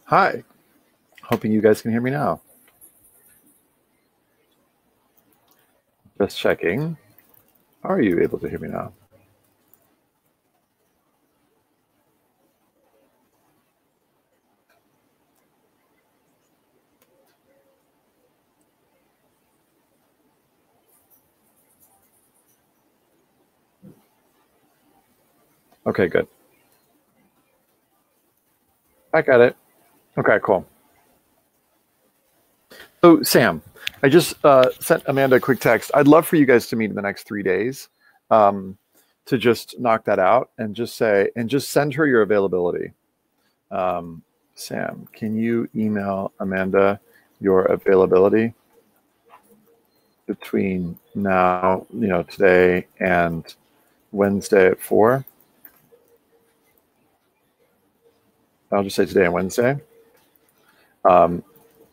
Hi, hoping you guys can hear me now. Just checking. Are you able to hear me now? Okay, good. I got it. Okay, cool. So, Sam, I just sent Amanda a quick text. I'd love for you guys to meet in the next 3 days to just knock that out and just send her your availability. Sam, can you email Amanda your availability between now, today and Wednesday at 4? I'll just say today and Wednesday.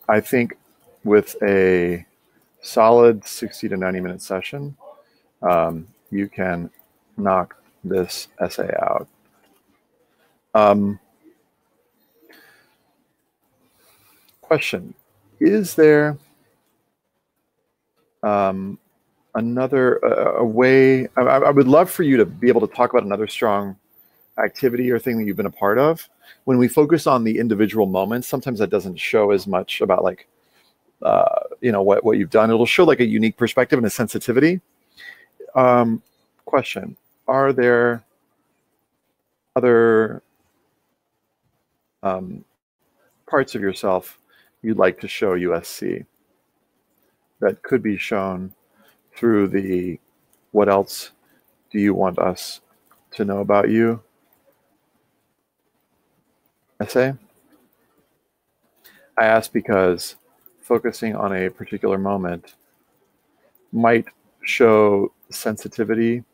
I think with a solid 60 to 90 minute session, you can knock this essay out. Question: is there another a way? I would love for you to be able to talk about another strong activity or thing that you've been a part of. When we focus on the individual moments, sometimes that doesn't show as much about like what you've done. It'll show like a unique perspective and a sensitivity. Question: are there other parts of yourself you'd like to show USC that could be shown through the "what else do you want us to know about you" essay? I ask because focusing on a particular moment might show sensitivity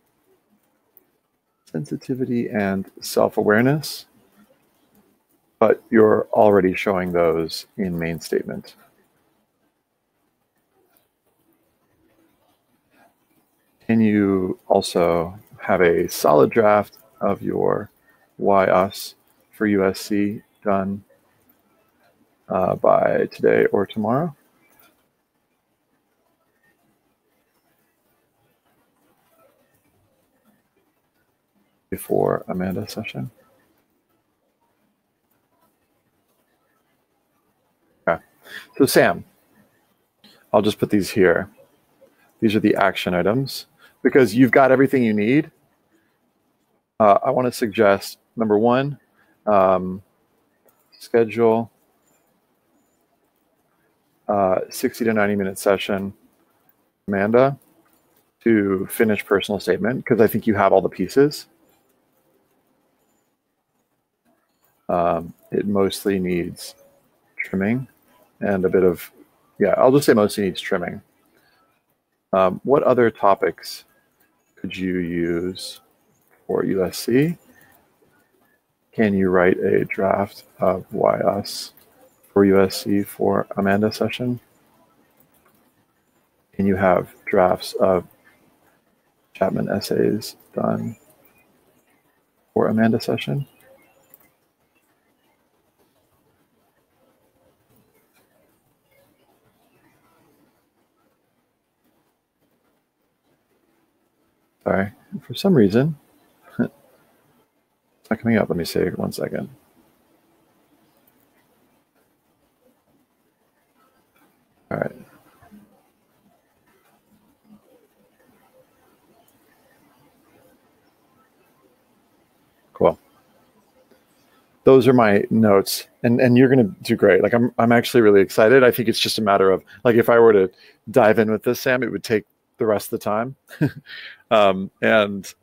and self-awareness, but you're already showing those in main statement. Can you also have a solid draft of your "why us" for USC done by today or tomorrow? Before Amanda's session? Okay. So Sam, I'll just put these here. These are the action items because you've got everything you need. I want to suggest, number one, schedule 60 to 90 minute session, Amanda, to finish personal statement, because I think you have all the pieces. It mostly needs trimming and a bit of, I'll just say mostly needs trimming. What other topics could you use for USC? Can you write a draft of "why us" for USC for Amanda session? Can you have drafts of Chapman essays done for Amanda session? Sorry, for some reason, it's not coming up. Let me see 1 second. All right. Cool. Those are my notes, and you're going to do great. Like I'm actually really excited. I think it's just a matter of like, if I were to dive in with this, Sam, it would take the rest of the time. And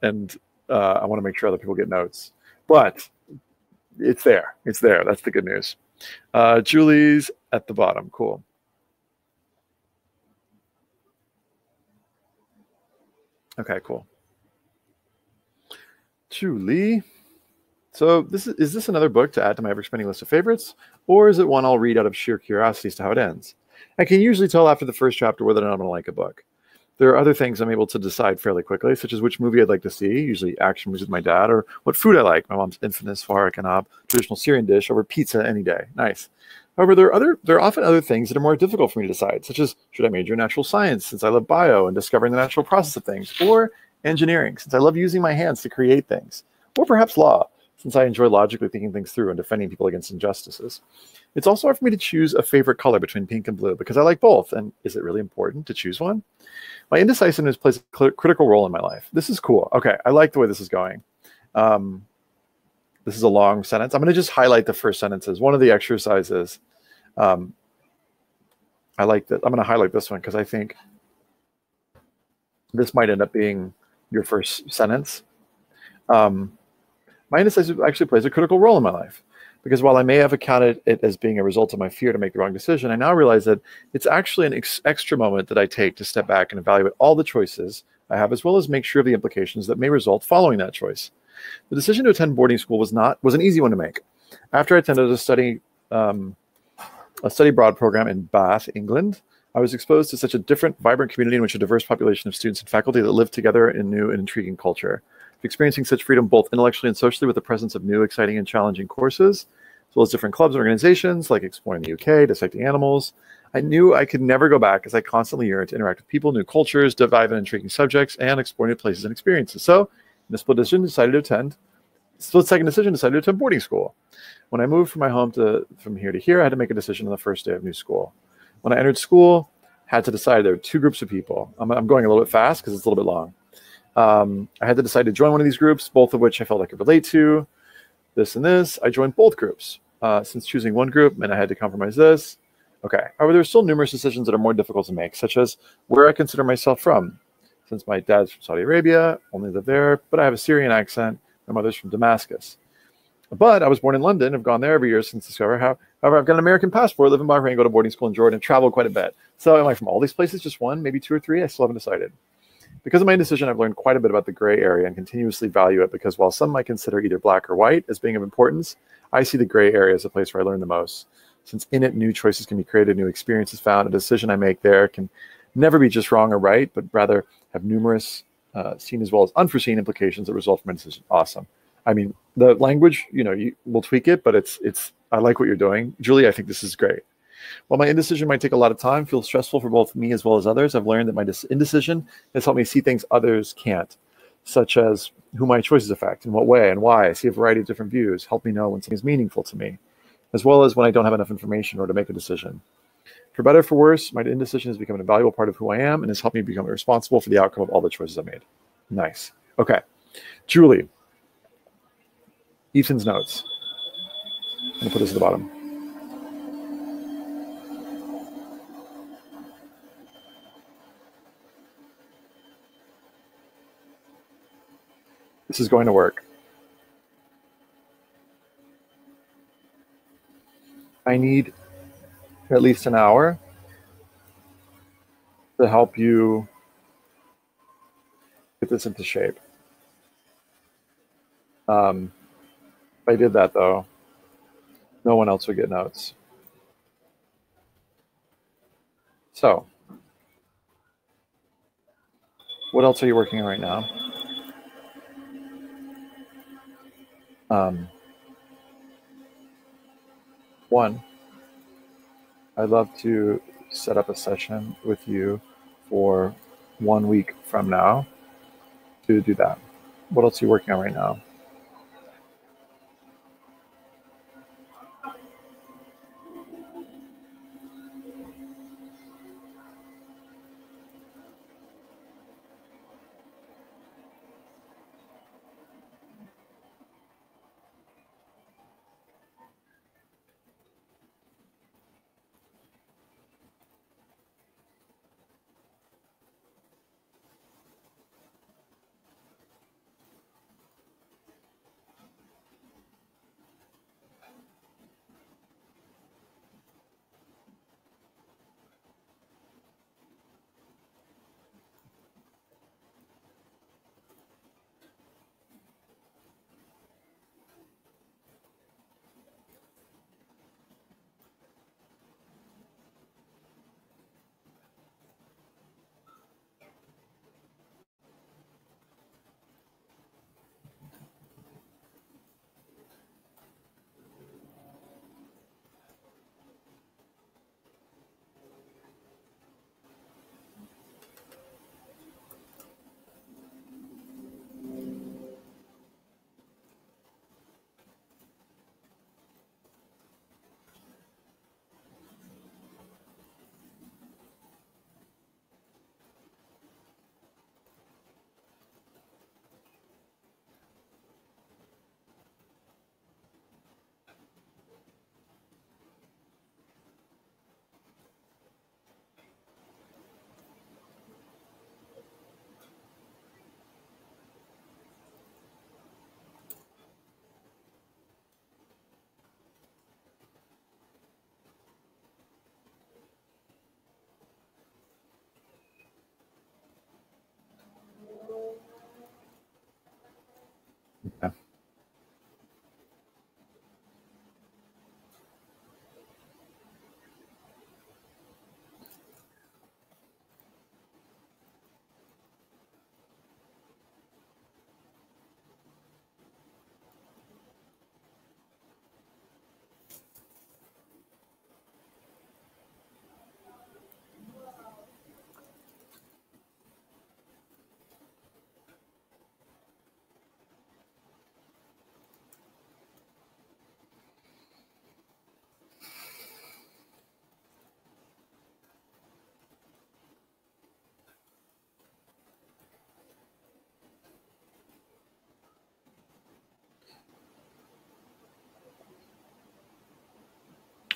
I want to make sure other people get notes, but it's there. It's there. That's the good news. Julie's at the bottom. Cool. Okay, cool. Julie. So is this another book to add to my ever-expanding list of favorites, or is it one I'll read out of sheer curiosity as to how it ends? I can usually tell after the first chapter whether or not I'm going to like a book. There are other things I'm able to decide fairly quickly, such as which movie I'd like to see, usually action movies with my dad, or what food I like, my mom's infamous far kebab, traditional Syrian dish, over pizza any day. Nice. However, there are often other things that are more difficult for me to decide, such as should I major in natural science since I love bio and discovering the natural process of things, or engineering since I love using my hands to create things, or perhaps law since I enjoy logically thinking things through and defending people against injustices. It's also hard for me to choose a favorite color between pink and blue because I like both. And is it really important to choose one? My indecisiveness plays a critical role in my life. This is cool. Okay, I like the way this is going. This is a long sentence. I'm going to just highlight the first sentences. One of the exercises, I like that. I'm going to highlight this one because I think this might end up being your first sentence. My indecisiveness actually plays a critical role in my life because while I may have accounted it as being a result of my fear to make the wrong decision, I now realize that it's actually an extra moment that I take to step back and evaluate all the choices I have, as well as make sure of the implications that may result following that choice. The decision to attend boarding school was an easy one to make. After I attended a study abroad program in Bath, England, I was exposed to such a different, vibrant community in which a diverse population of students and faculty that lived together in new and intriguing culture. Experiencing such freedom both intellectually and socially with the presence of new, exciting, and challenging courses, as well as different clubs and organizations like exploring the UK, dissecting animals, I knew I could never go back as I constantly yearned to interact with people, new cultures, dive into intriguing subjects, and explore new places and experiences. So, in a split second decision, decided to attend boarding school. When I moved from my home from here to here, I had to make a decision on the first day of new school. When I entered school, had to decide there were two groups of people. I'm going a little bit fast because it's a little bit long. I had to decide to join one of these groups, both of which I felt I could relate to. This and this. I joined both groups. Since choosing one group meant I had to compromise this. Okay. However, there's still numerous decisions that are more difficult to make, such as where I consider myself from. Since my dad's from Saudi Arabia, only live there, but I have a Syrian accent. My mother's from Damascus. But I was born in London. I've gone there every year since discovering how. However, I've got an American passport, live in Bahrain, go to boarding school in Jordan, travel quite a bit. So am I from all these places? Just one, maybe two or three? I still haven't decided. Because of my indecision, I've learned quite a bit about the gray area and continuously value it because while some might consider either black or white as being of importance, I see the gray area as a place where I learn the most. Since in it, new choices can be created, new experiences found, a decision I make there can never be just wrong or right, but rather have numerous seen as well as unforeseen implications that result from my decision. Awesome. I mean, the language, we'll tweak it, but I like what you're doing. Julie, I think this is great. While my indecision might take a lot of time, feels stressful for both me as well as others, I've learned that my indecision has helped me see things others can't, such as who my choices affect, in what way, and why. I see a variety of different views, help me know when something is meaningful to me, as well as when I don't have enough information or to make a decision. For better or for worse, my indecision has become a valuable part of who I am and has helped me become responsible for the outcome of all the choices I made. Nice. Okay. Julie. Ethan's notes. I'm going to put this at the bottom. This is going to work. I need at least an hour to help you get this into shape. If I did that, though, no one else would get notes. So, what else are you working on right now? One, I'd love to set up a session with you for 1 week from now to do that. What else are you working on right now?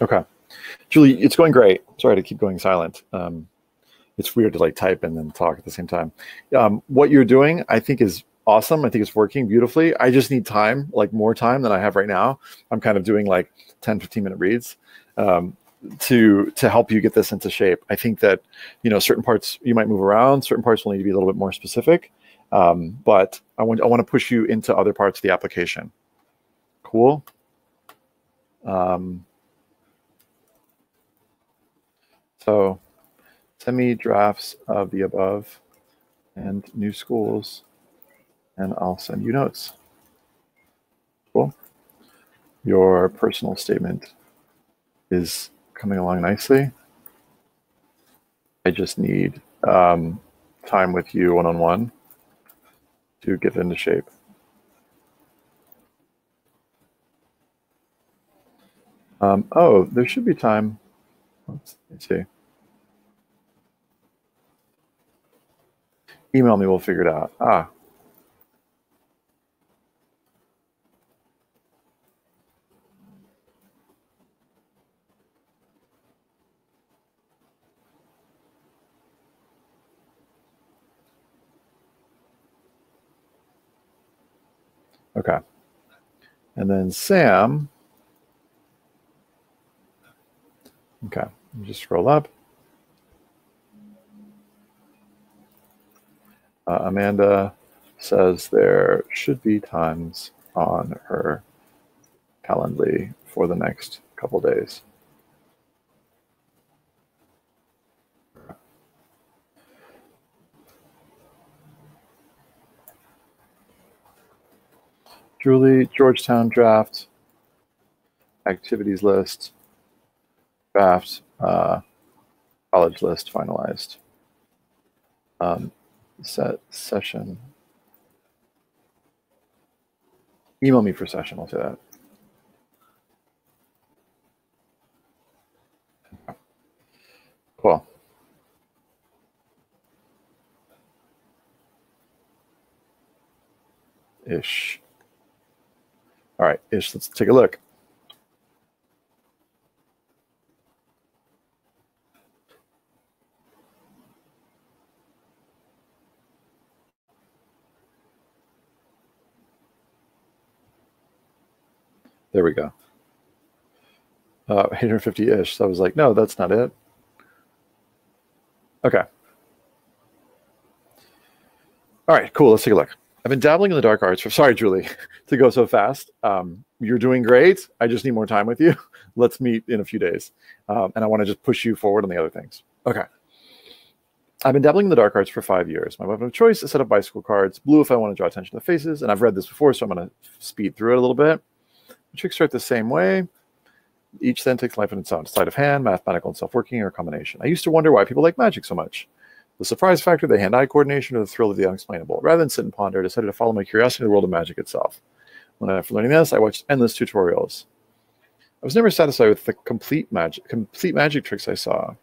Okay. Julie, it's going great. Sorry to keep going silent. It's weird to like type and then talk at the same time. What you're doing, I think, is awesome. I think it's working beautifully. I just need time, like more time than I have right now. I'm kind of doing like 10, 15-minute reads to help you get this into shape. I think that, certain parts you might move around, certain parts will need to be a little bit more specific. But I want to push you into other parts of the application. Cool. So send me drafts of the above and new schools, and I'll send you notes. Cool. Your personal statement is coming along nicely. I just need time with you one-on-one to get into shape. Oh, there should be time. Let's see. Email me, we'll figure it out. Okay. And then Sam. Okay, just scroll up. Amanda says there should be times on her Calendly for the next couple days. Julie, Georgetown draft, activities list, draft, college list finalized. Set session. Email me for session, I'll say that. Cool. Ish. All right, Ish, let's take a look. There we go. 850-ish. So I was like, no, that's not it. Okay. All right, cool. Let's take a look. I've been dabbling in the dark arts sorry, Julie, to go so fast. You're doing great. I just need more time with you. Let's meet in a few days. And I want to just push you forward on the other things. Okay. I've been dabbling in the dark arts for 5 years. My weapon of choice is set up bicycle cards, blue if I want to draw attention to faces, and I've read this before, so I'm going to speed through it a little bit. The tricks start the same way. Each then takes life in its own sleight of hand, mathematical and self-working, or a combination. I used to wonder why people like magic so much. The surprise factor, the hand-eye coordination, or the thrill of the unexplainable. Rather than sit and ponder, I decided to follow my curiosity in the world of magic itself. After learning this, I watched endless tutorials. I was never satisfied with the complete magic tricks I saw.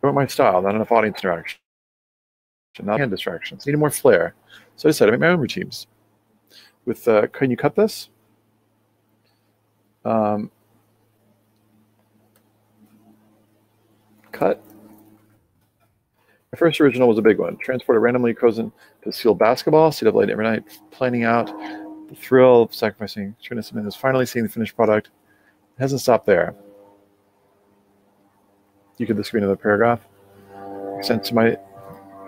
About my style, not enough audience interaction, not hand distractions. Needed more flair, so I decided to make my own routines. With can you cut this? Cut. My first original was a big one. Transported randomly chosen to steal basketball. Stayed up late every night, planning out the thrill of sacrificing. Is finally seeing the finished product. It hasn't stopped there. You could disagree another paragraph. Sent to my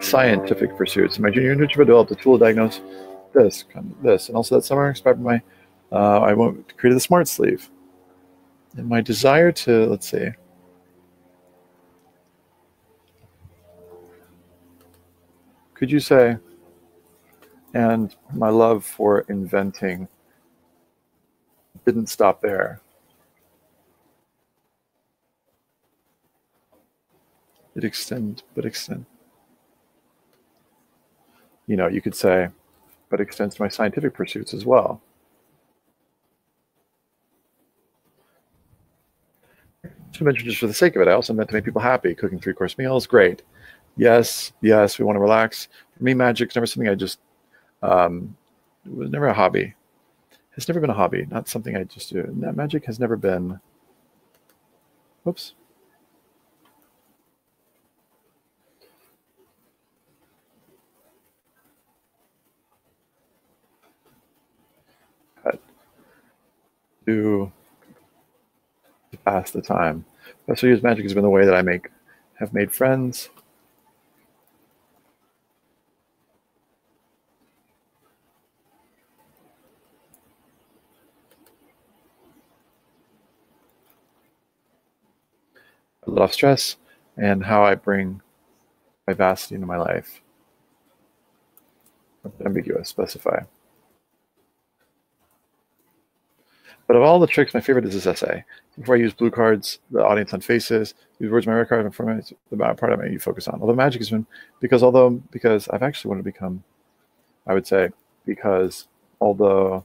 scientific pursuits. In my junior internship, I developed a tool to diagnose this, and also that summer, inspired by I created the smart sleeve. And my desire to, let's see. Could you say, and my love for inventing didn't stop there. But extend. You could say, but extends to my scientific pursuits as well. To mention just for the sake of it, I also meant to make people happy. Cooking 3-course meals, great. Yes, we want to relax. For me, magic's never something I just, it was never a hobby. It's never been a hobby, not something I just do. Magic has never been. Whoops. To pass the time. Best way to use magic has been the way that I have made friends. I let off stress and how I bring vivacity into my life. Ambiguous, specify. But of all the tricks, my favorite is this essay. Before I use blue cards, the audience on faces, these words, my red card, and the part of it you focus on. Although magic has been, because I've actually wanted to become, I would say, although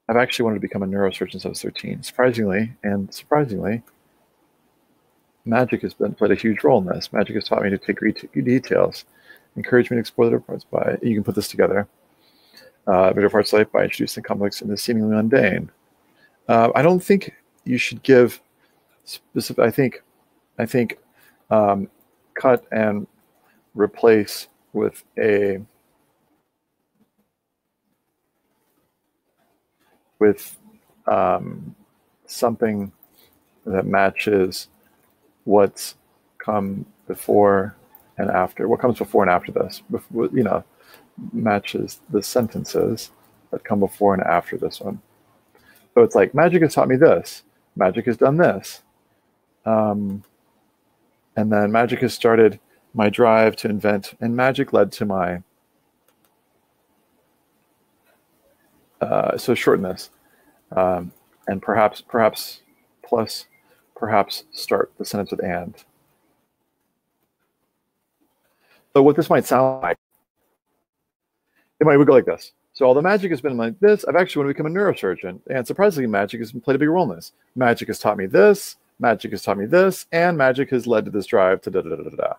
I've actually wanted to become a neurosurgeon since I was 13. Surprisingly, magic has played a huge role in this. Magic has taught me to take great details, encouraged me to explore the parts you can put this together. Video parts life by introducing complex into seemingly mundane. I don't think you should give specific. I think cut and replace with something that matches what's come before and after. What comes before and after this? Matches the sentences that come before and after this one. So it's like, magic has taught me this. Magic has done this. And then magic has started my drive to invent, and magic led to my, so shorten this. And perhaps start the sentence with and. So what this might sound like, it might go like this. So all the magic has been like this. I've actually wanted to become a neurosurgeon. And surprisingly, magic has played a big role in this. Magic has taught me this. Magic has taught me this. And magic has led to this drive to da-da-da-da-da.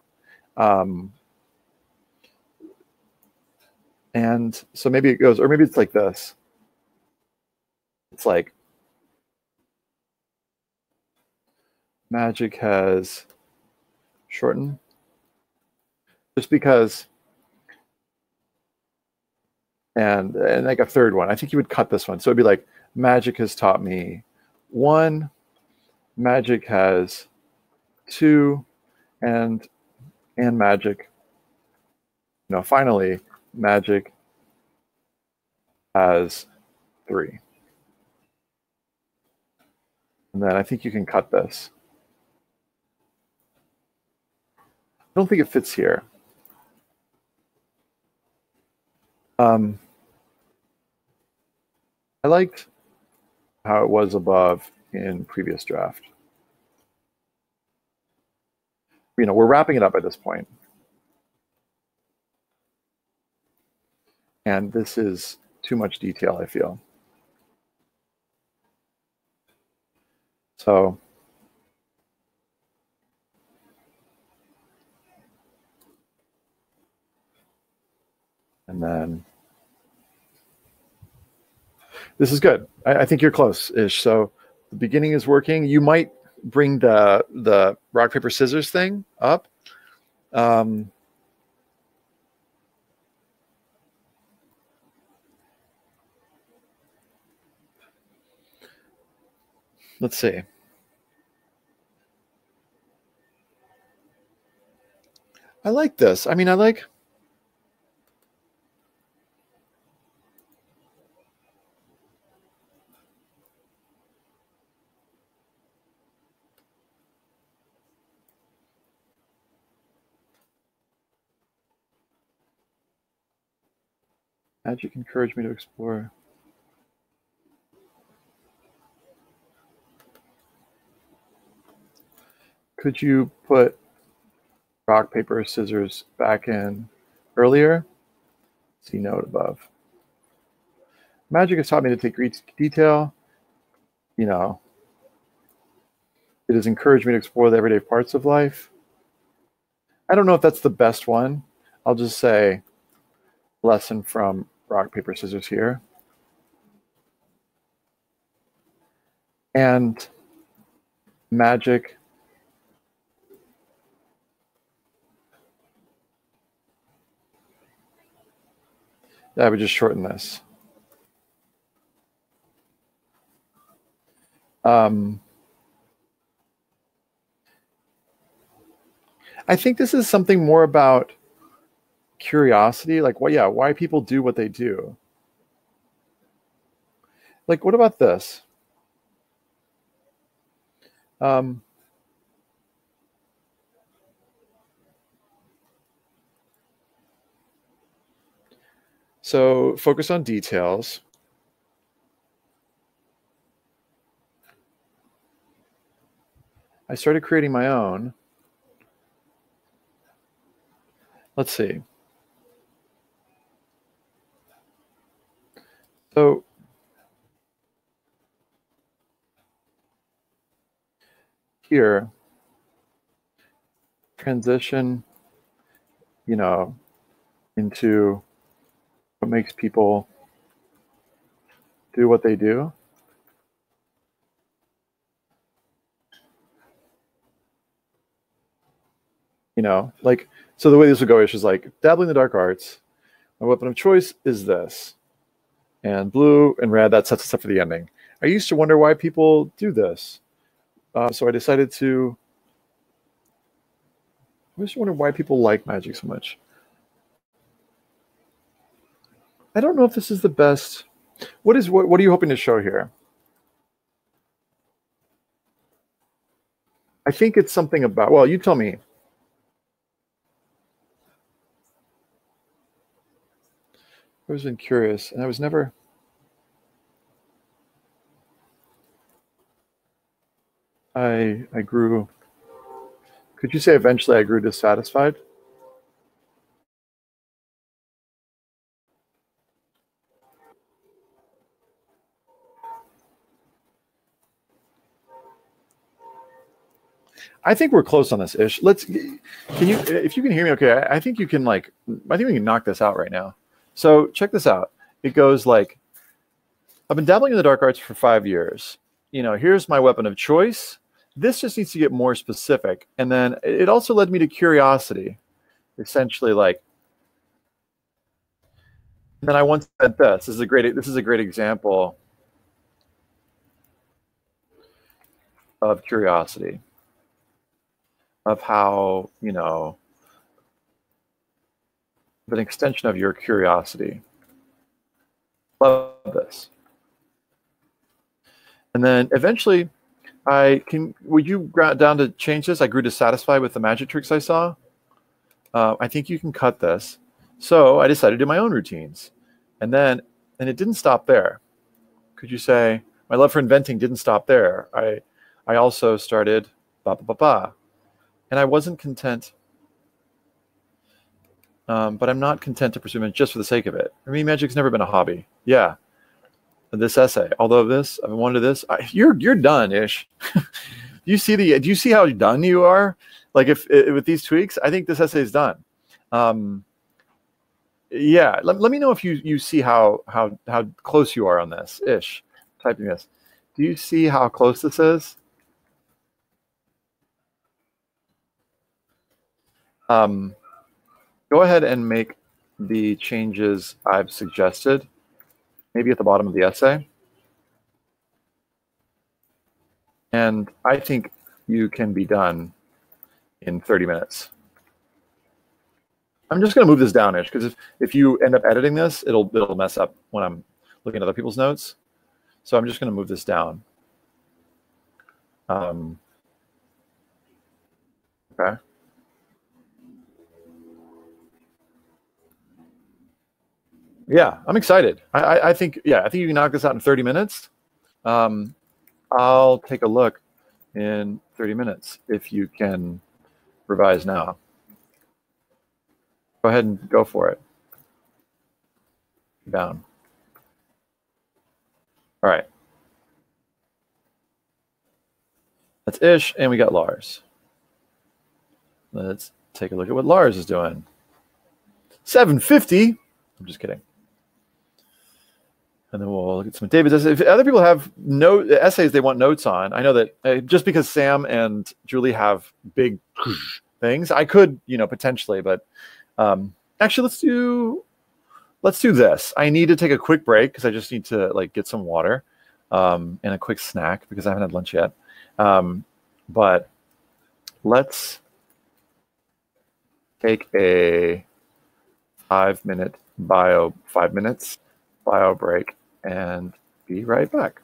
And so maybe it goes, or maybe it's like this. It's like, magic has shortened. Just because, and like a third one, I think you would cut this one. So it'd be like, magic has taught me 1, magic has 2, and magic, finally, magic has 3. And then I think you can cut this. I don't think it fits here. I liked how it was above in previous draft. We're wrapping it up at this point. And this is too much detail, I feel. So and then this is good. I think you're close-ish. So the beginning is working. You might bring the rock, paper, scissors thing up. Let's see. I like this. I like. Magic encouraged me to explore. Could you put rock, paper, scissors back in earlier? See note above. Magic has taught me to take great detail. It has encouraged me to explore the everyday parts of life. I don't know if that's the best one. I'll just say lesson from rock, paper, scissors here. And magic I would just shorten this. I think this is something more about curiosity, like, well, yeah, why people do what they do. Like, what about this? So focus on details. I started creating my own. Let's see. So here, transition, you know, into what makes people do what they do. You know, like, so the way this would go is like dabbling in the dark arts. My weapon of choice is this. And blue and red, that sets us up for the ending. I used to wonder why people do this. So I decided to, I just wonder why people like magic so much. I don't know if this is the best. What are you hoping to show here? I think it's something about, well, you tell me. I was been curious, and I was never. I grew. Could you say eventually I grew dissatisfied? I think we're close on this, Ish. If you can hear me okay, I think you can I think we can knock this out right now. So check this out. It goes like, I've been dabbling in the dark arts for 5 years. You know, here's my weapon of choice. This just needs to get more specific. And then it also led me to curiosity, essentially like, and then I once said this. This is a great example of curiosity, of how, you know, an extension of your curiosity. Love this. And then eventually would you down to change this? I grew dissatisfied with the magic tricks I saw. I think you can cut this. So I decided to do my own routines. And it didn't stop there. Could you say, my love for inventing didn't stop there. I also started and I wasn't content. But I'm not content to pursue it just for the sake of it. I mean, magic's never been a hobby. Yeah. This essay, although this, I've wanted this. You're done, Ish. Do you see how done you are? Like if with these tweaks, I think this essay is done. Yeah, let me know if you see how close you are on this, Ish. Typing this. Do you see how close this is? Go ahead and make the changes I've suggested, maybe at the bottom of the essay. And I think you can be done in 30 minutes. I'm just going to move this down-ish, because if you end up editing this, it'll mess up when I'm looking at other people's notes. So I'm just going to move this down. Okay. Yeah, I'm excited. I think you can knock this out in 30 minutes. I'll take a look in 30 minutes if you can revise now. Go ahead and go for it. Down. All right. That's Ish, and we got Lars. Let's take a look at what Lars is doing. 750. I'm just kidding. And then we'll look at some of David's essays. If other people have essays they want notes on, I know that just because Sam and Julie have big things, I could, potentially, but actually, let's do this. I need to take a quick break because I just need to get some water and a quick snack because I haven't had lunch yet. But let's take a 5 minute bio break and be right back.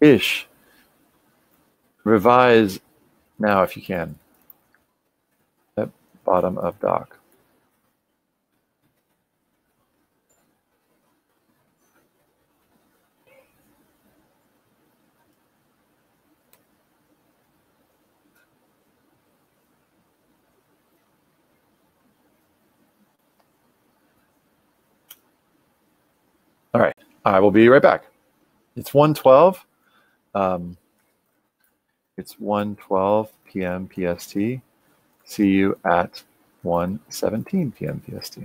Ish. Revise now if you can. At bottom of doc. All right. I will be right back. It's 1:12. It's 1:12 p.m. PST. See you at 1:17 p.m. PST.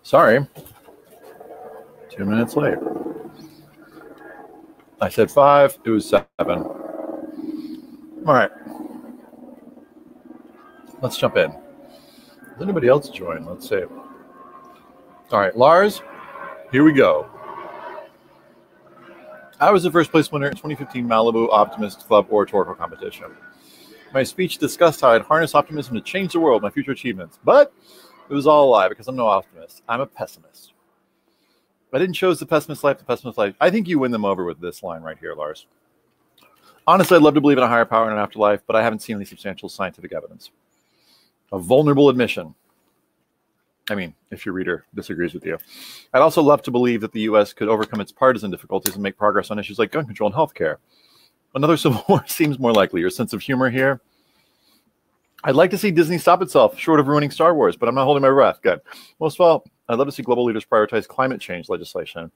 Sorry. 2 minutes late. I said 5. It was 7. All right. Let's jump in. Does anybody else join? Let's see. All right, Lars, here we go. I was the first place winner in 2015 Malibu Optimist Club Oratorical Competition. My speech discussed how I'd harness optimism to change the world, my future achievements. But it was all a lie because I'm no optimist. I'm a pessimist. I didn't choose the pessimist life, the pessimist life. I think you win them over with this line right here, Lars. Honestly, I'd love to believe in a higher power and an afterlife, but I haven't seen any substantial scientific evidence. A vulnerable admission. I mean, if your reader disagrees with you. I'd also love to believe that the U.S. could overcome its partisan difficulties and make progress on issues like gun control and healthcare. Another civil war seems more likely. Your sense of humor here. I'd like to see Disney stop itself, short of ruining Star Wars, but I'm not holding my breath. Good. Most of all, I'd love to see global leaders prioritize climate change legislation.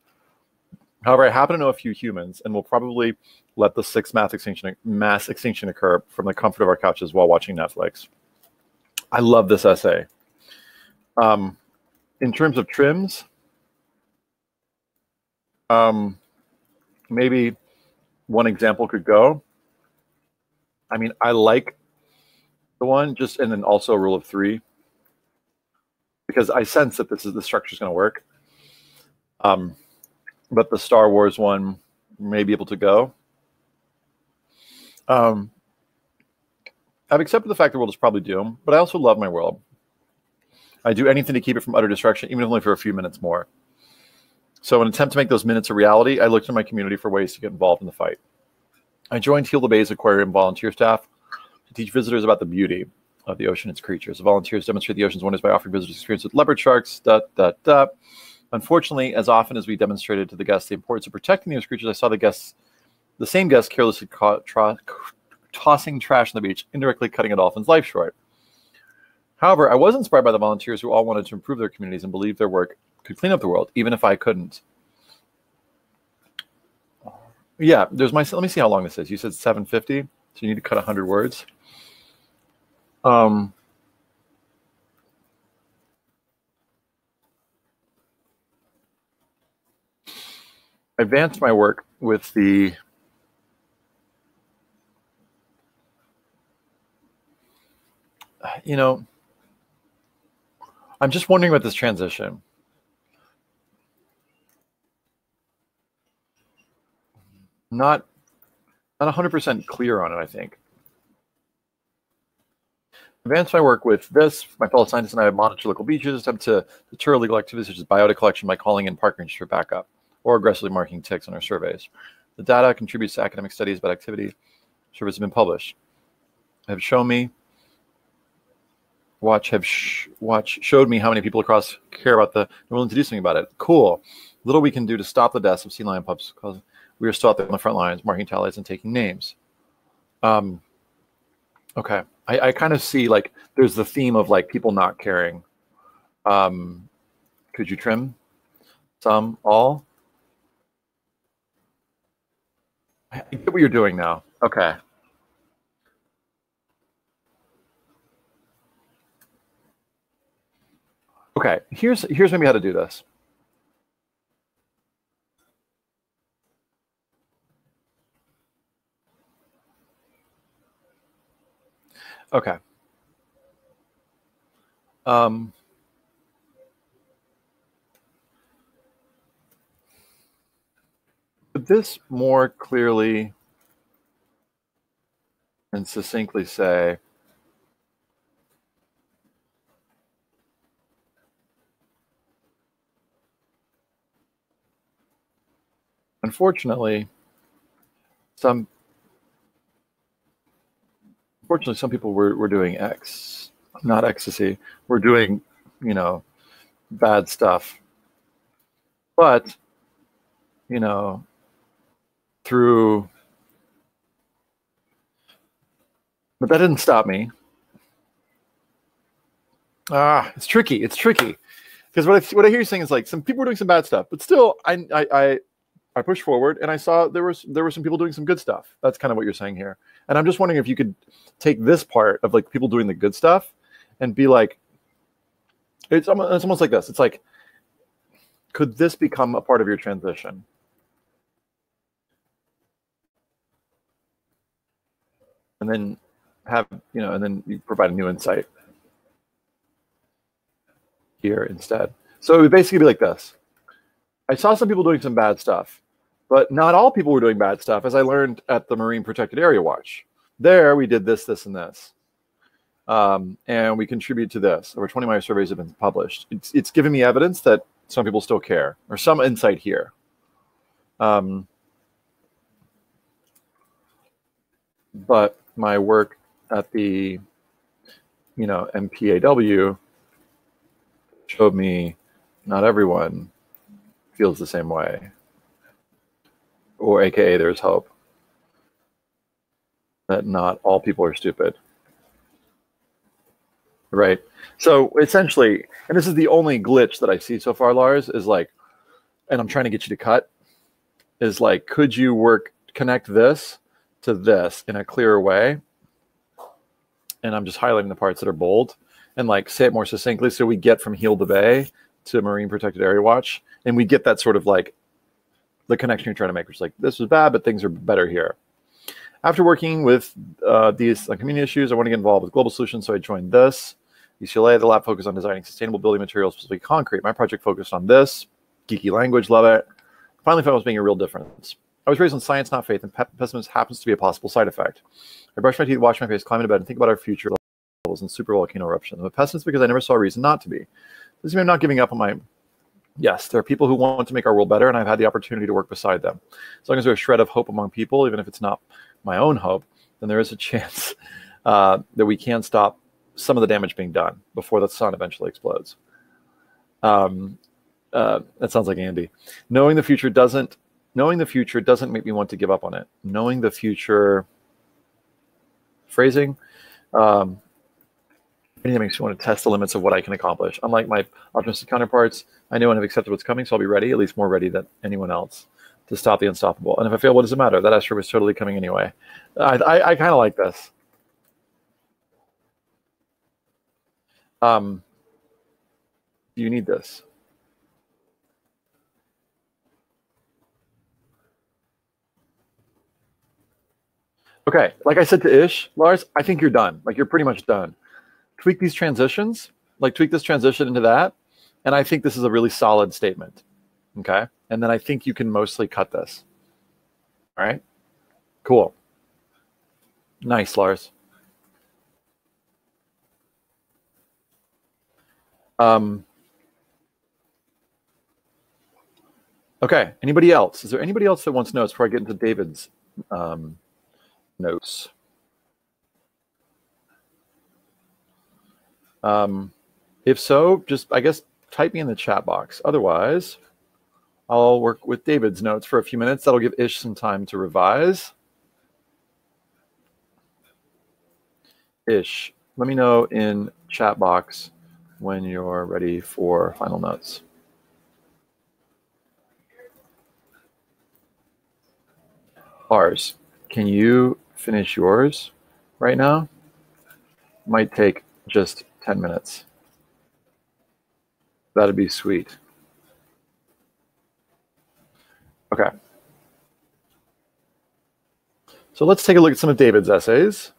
However, I happen to know a few humans, and will probably let the sixth mass extinction occur from the comfort of our couches while watching Netflix. I love this essay. In terms of trims, maybe one example could go. I mean, I like the one just, and then also a rule of 3, because I sense that the structure is going to work. But the Star Wars one may be able to go. I've accepted the fact the world is probably doomed, but I also love my world. I do anything to keep it from utter destruction, even if only for a few minutes more. So in an attempt to make those minutes a reality, I looked in my community for ways to get involved in the fight. I joined Heal the Bay's aquarium volunteer staff to teach visitors about the beauty of the ocean and its creatures. The volunteers demonstrate the ocean's wonders by offering visitors experience with leopard sharks, Unfortunately, as often as we demonstrated to the guests the importance of protecting these creatures, I saw the same guests carelessly tossing trash on the beach, indirectly cutting a dolphin's life short. However, I was inspired by the volunteers who all wanted to improve their communities and believed their work could clean up the world, even if I couldn't. Yeah, let me see how long this is. You said 750, so you need to cut 100 words. I advanced my work with the I'm just wondering about this transition. Not 100% clear on it, I think. Advanced my work with this. My fellow scientists and I have monitored local beaches, attempt to deter illegal activities such as biota collection by calling in park rangers for backup, or aggressively marking ticks on our surveys. The data contributes to academic studies about activity. Surveys have been published. Have shown me. Showed me how many people across care about they're willing to do something about it. Cool. Little we can do to stop the deaths of sea lion pups because we are still out there on the front lines, marking tallies and taking names. Okay. I kind of see like there's the theme of like people not caring. Could you trim some, all? I get what you're doing now. Okay. Okay, here's maybe how to do this. Okay. Could this more clearly and succinctly say, unfortunately, some people were doing not ecstasy. We're doing, bad stuff. But, but that didn't stop me. It's tricky. Because what I hear you saying is like some people were doing some bad stuff, but still I pushed forward and I saw there were some people doing some good stuff. That's kind of what you're saying here. And I'm just wondering if you could take this part of like people doing the good stuff and be like, it's almost like this. It's like, could this become a part of your transition? And then and then you provide a new insight here instead. So it would basically be like this. I saw some people doing some bad stuff, but not all people were doing bad stuff, as I learned at the Marine Protected Area Watch. There we did this, this, and this. And we contribute to this. Over 20 of my surveys have been published. It's given me evidence that some people still care, or some insight here. But my work at the, MPAW showed me not everyone feels the same way, or AKA there's hope that not all people are stupid. Right. So essentially, and this is the only glitch that I see so far, Lars, is like, and I'm trying to get you to cut, is like, could you connect this to this in a clearer way? And I'm just highlighting the parts that are bold and like say it more succinctly. So we get from Heal the Bay to Marine Protected Area Watch, and we get that sort of like the connection you're trying to make, which is like, this was bad, but things are better here. After working with these community issues, I want to get involved with global solutions, so I joined this. UCLA, the lab focused on designing sustainable building materials, specifically concrete. My project focused on this. Geeky language, love it. Finally found it was making a real difference. I was raised on science, not faith, and pessimism happens to be a possible side effect. I brush my teeth, wash my face, climb into bed, and think about our future levels and super volcano eruptions. I'm a pessimist because I never saw a reason not to be. This means I'm not giving up on my... Yes, there are people who want to make our world better, and I've had the opportunity to work beside them. As long as there's a shred of hope among people, even if it's not my own hope, then there is a chance that we can stop some of the damage being done before the sun eventually explodes. That sounds like Andy. Knowing the future doesn't make me want to give up on it. Knowing the future, phrasing, anything makes me want to test the limits of what I can accomplish. Unlike my optimistic counterparts, I know and have accepted what's coming, so I'll be ready, at least more ready than anyone else, to stop the unstoppable. And if I fail, what does it matter? That asteroid was totally coming anyway. I kind of like this. You need this. Okay, like I said to Ish, Lars, I think you're done. Like, you're pretty much done. Tweak these transitions, like tweak this transition into that, and I think this is a really solid statement. Okay, and then I think you can mostly cut this. All right, cool. Nice, Lars. Okay, anybody else? Is there anybody else that wants notes before I get into David's notes? If so, just, I guess, type me in the chat box. Otherwise, I'll work with David's notes for a few minutes. That'll give Ish some time to revise. Ish, let me know in chat box when you're ready for final notes. Lars, can you finish yours right now? Might take just 10 minutes. That'd be sweet. Okay. So let's take a look at some of David's essays.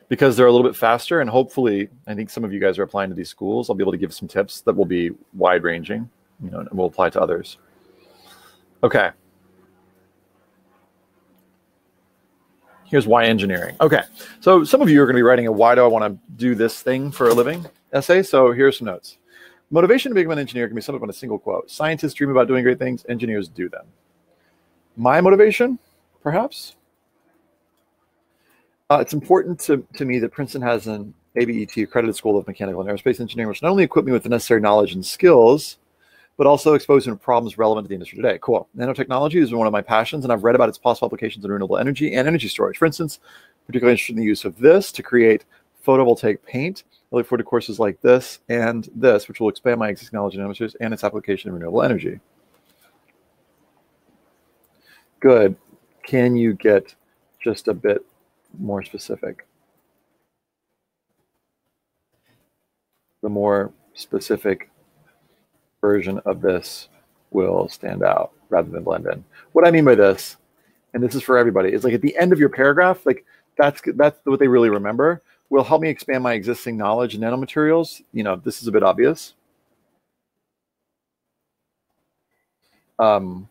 Because they're a little bit faster, and hopefully, I think some of you guys are applying to these schools. I'll be able to give some tips that will be wide-ranging, and will apply to others. Okay. Here's why engineering. Okay, so some of you are going to be writing a why do I want to do this thing for a living essay. So here's some notes. Motivation to become an engineer can be summed up in a single quote. Scientists dream about doing great things. Engineers do them. My motivation, perhaps? It's important to me that Princeton has an ABET, accredited school of mechanical and aerospace engineering, which not only equip me with the necessary knowledge and skills, but also expose me to problems relevant to the industry today. Cool. Nanotechnology is one of my passions, and I've read about its possible applications in renewable energy and energy storage. For instance, particularly interested in the use of this to create photovoltaic paint. I look forward to courses like this and this, which will expand my existing knowledge in nanomaterials and its application in renewable energy. Good. Can you get just a bit more specific? The more specific version of this will stand out rather than blend in. What I mean by this, and this is for everybody, is like at the end of your paragraph, like that's what they really remember. Will help me expand my existing knowledge in nanomaterials. You know, this is a bit obvious. What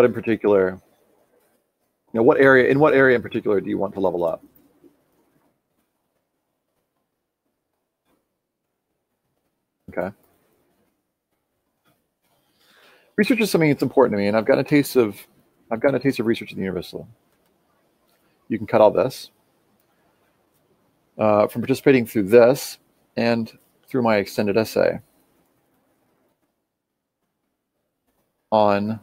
in particular, you know, in what area in particular do you want to level up? Okay. Research is something that's important to me, and I've gotten a taste of research at the Universal. You can cut all this from participating through this and through my extended essay on,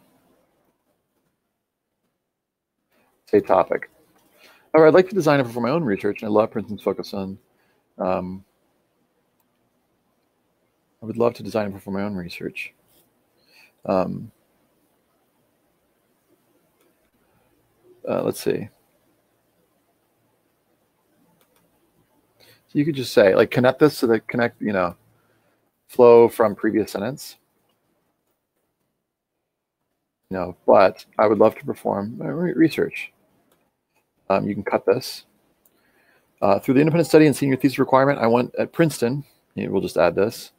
say, topic. However, I'd like to design it for my own research, and I love, for instance, focus on. I would love to design it for my own research. Let's see. So you could just say, like, connect this to the you know, flow from previous sentence. You know, but I would love to perform research. You can cut this. Through the independent study and senior thesis requirement, I went at Princeton. We'll just add this.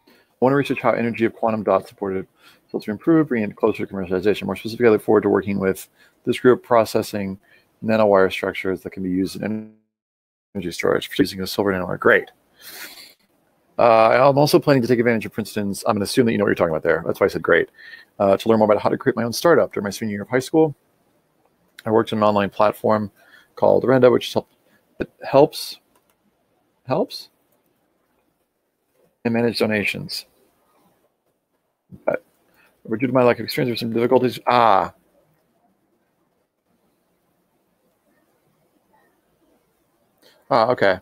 I want to research how energy of quantum dots supported results to improve, bringing it closer to commercialization. More specifically, I look forward to working with this group processing nanowire structures that can be used in energy storage using a silver nanowire. Great. I'm also planning to take advantage of Princeton's, I'm going to assume that you know what you're talking about there. That's why I said great. To learn more about how to create my own startup. During my senior year of high school, I worked on an online platform called Renda, which helps and manage donations. But due to my lack of experience, there's some difficulties. Okay.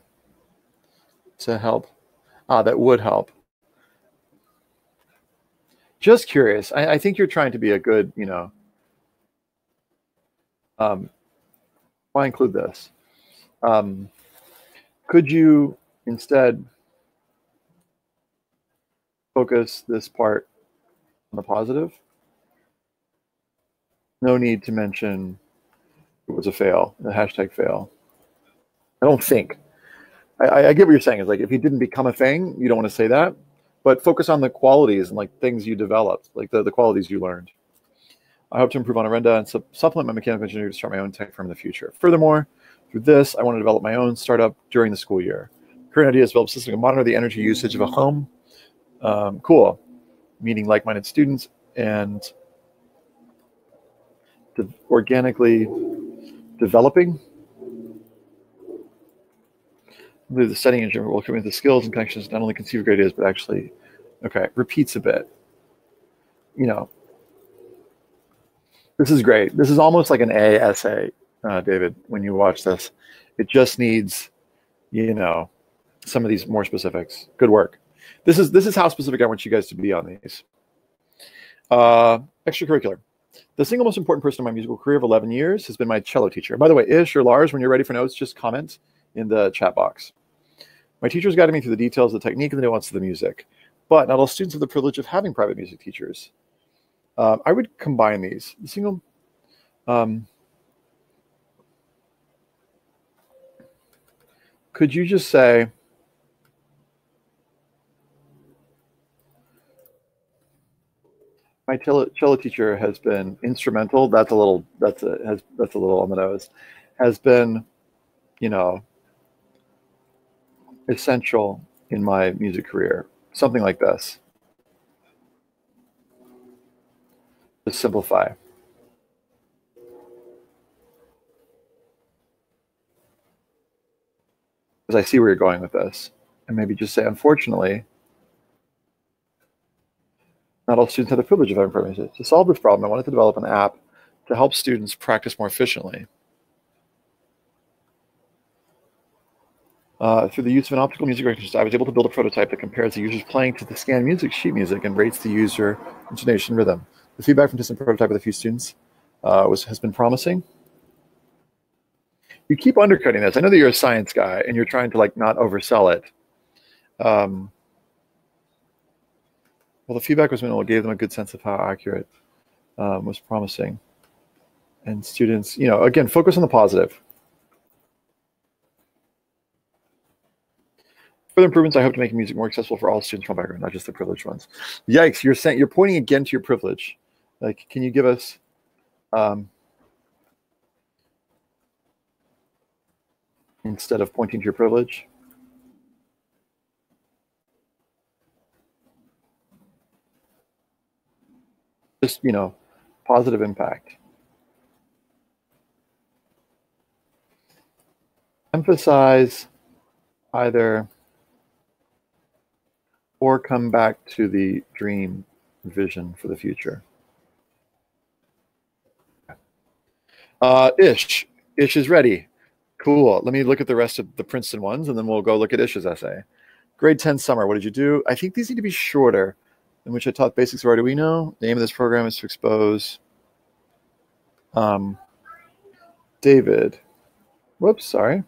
To help. That would help. Just curious. I think you're trying to be a good, you know. Why include this? Could you instead focus this part on the positive? No need to mention it was a fail, the hashtag fail. I don't think. I get what you're saying. Is like if it didn't become a thing, you don't want to say that, but focus on the qualities and like things you developed, like the qualities you learned. I hope to improve on Arenda and supplement my mechanical engineering to start my own tech firm in the future. Furthermore, through this, I want to develop my own startup during the school year. Current idea is to develop a system to monitor the energy usage of a home. Cool. Meeting like-minded students and organically developing. The studying engineer will commit the skills and connections not only conceive great ideas, but actually, okay, repeats a bit. You know, this is great. This is almost like an A essay, David, when you watch this. It just needs, you know, some of these more specifics. Good work. This is how specific I want you guys to be on these. Extracurricular. The single most important person in my musical career of 11 years has been my cello teacher. By the way, Ish or Lars, when you're ready for notes, just comment in the chat box. My teachers guided me through the details of the technique and the nuance of the music, but not all students have the privilege of having private music teachers. I would combine these. The single, could you just say, my cello teacher has been instrumental. That's a little on the nose. Has been, you know, essential in my music career. Something like this. To simplify. Because I see where you're going with this. And maybe just say, unfortunately, not all students have the privilege of having private music. To solve this problem, I wanted to develop an app to help students practice more efficiently. Through the use of an optical music recognition system, I was able to build a prototype that compares the user's playing to the scanned music sheet music and rates the user intonation rhythm. The feedback from this prototype with a few students has been promising. You keep undercutting this. I know that you're a science guy and you're trying to like not oversell it. Um, well, the feedback was minimal. It gave them a good sense of how accurate was promising. And students, again, focus on the positive. Further improvements, I hope to make music more accessible for all students from all backgrounds, not just the privileged ones. Yikes, you're pointing again to your privilege. Like, can you give us instead of pointing to your privilege? Just, positive impact. Emphasize either or come back to the dream vision for the future. Ish is ready. Cool. Let me look at the rest of the Princeton ones, and then we'll go look at Ish's essay. Grade 10 summer. What did you do? I think these need to be shorter, in which I taught basics of Arduino. The aim of this program is to expose David. Whoops, sorry.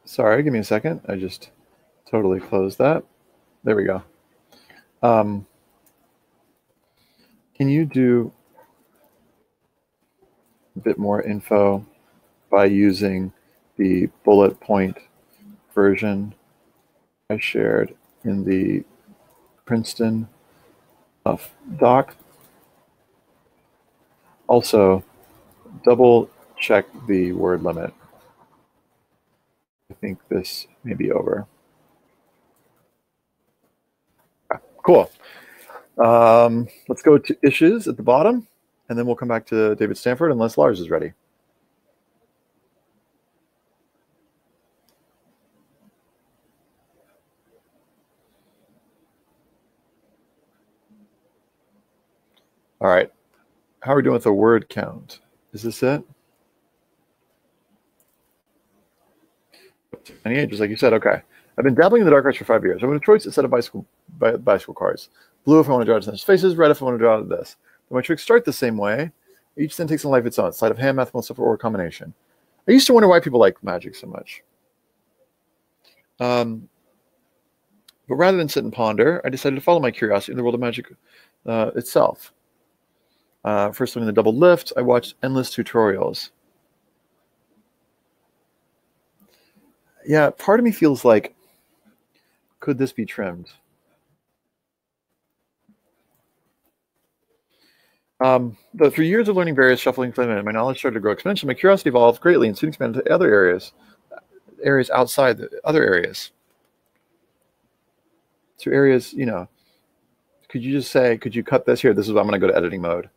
Sorry, give me a second. I just totally closed that. There we go. Can you do a bit more info by using the bullet point version I shared in the Princeton doc? Also, double check the word limit. I think this may be over. Cool. Let's go to Ish's at the bottom, and then we'll come back to David Stanford unless Lars is ready. All right. How are we doing with the word count? Is this it? 98, just like you said. Okay. I've been dabbling in the dark arts for 5 years. I have a choice to set of bicycle cards. Blue if I want to draw it faces, red if I want to draw this. But my tricks start the same way. Each then takes a life of its own. Sleight of hand, mathematical stuff, or combination. I used to wonder why people like magic so much. But rather than sit and ponder, I decided to follow my curiosity in the world of magic itself. First learning the double lift, I watched endless tutorials. Yeah, part of me feels like, could this be trimmed? Through years of learning various shuffling, my knowledge started to grow exponentially. My curiosity evolved greatly and soon expanded to other areas outside the other areas. So areas, could you just say, could you cut this here? This is what I'm going to go to editing mode.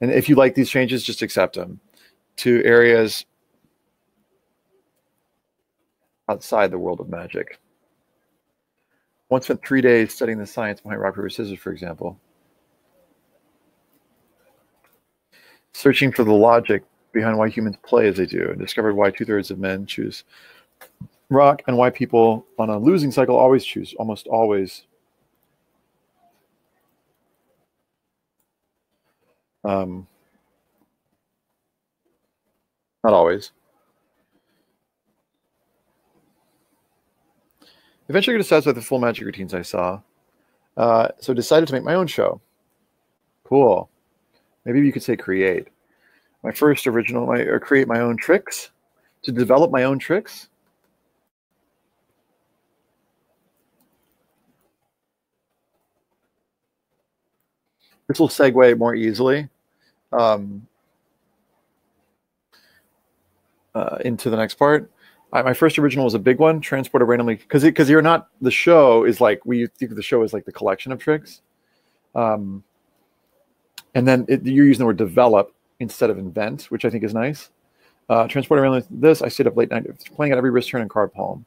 And if you like these changes, just accept them. To areas outside the world of magic. Once spent 3 days studying the science behind rock, paper, scissors, for example. Searching for the logic behind why humans play as they do, and discovered why 2/3 of men choose rock and why people on a losing cycle always choose, almost always, not always. Eventually got satisfied with the full magic routines I saw, so decided to make my own show. Cool. Maybe you could say create. My first original, or create my own tricks, to develop my own tricks. This will segue more easily into the next part. My first original was a big one, transported randomly, because you're not, the show is like, we think of the show as like the collection of tricks. And then you're using the word develop instead of invent, which I think is nice. Transported randomly this, I stayed up late night playing at every wrist turn and card palm.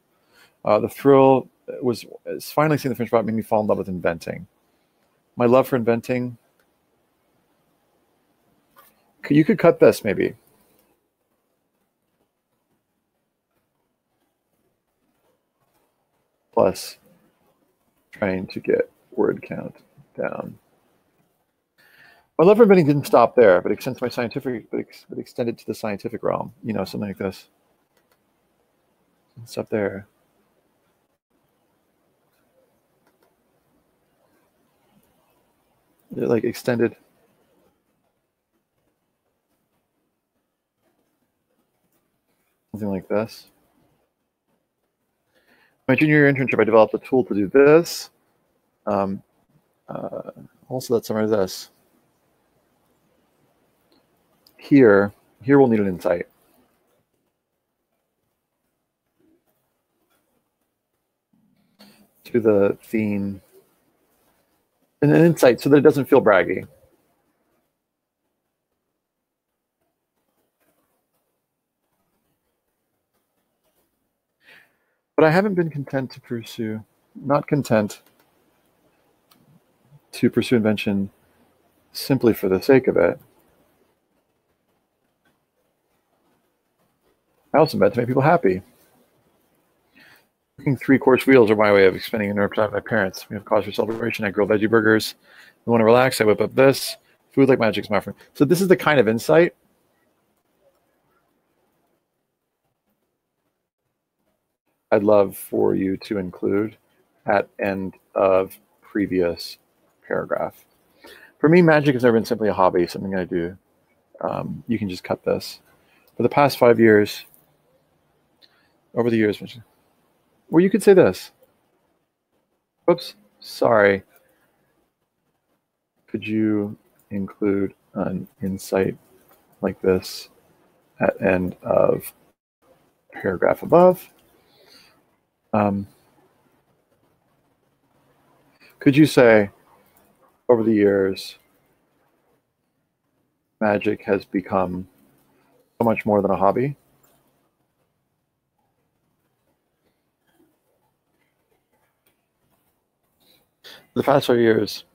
The thrill was finally seeing the finished product made me fall in love with inventing. My love for inventing. You could cut this maybe. Plus trying to get word count down. My love for inventing didn't stop there, but extended to my scientific, but extended to the scientific realm. You know, something like this. It's up there. It, like extended. Something like this. My junior year internship, I developed a tool to do this. Also, let's summarize this. Here we'll need an insight. To the theme. And an insight so that it doesn't feel braggy. But I haven't been content to pursue, not content to pursue invention simply for the sake of it. I also invent to make people happy. Cooking three-course meals are my way of spending enough time with my parents. We have cause for celebration. I grill veggie burgers. I want to relax. I whip up this. Food like magic's my friend. So this is the kind of insight I'd love for you to include at end of previous paragraph. For me, magic has never been simply a hobby, something I do. You can just cut this. For the past 5 years, over the years, or you could say this. Oops, sorry. Could you include an insight like this at end of paragraph above? Could you say, over the years, magic has become so much more than a hobby? For the past 5 years,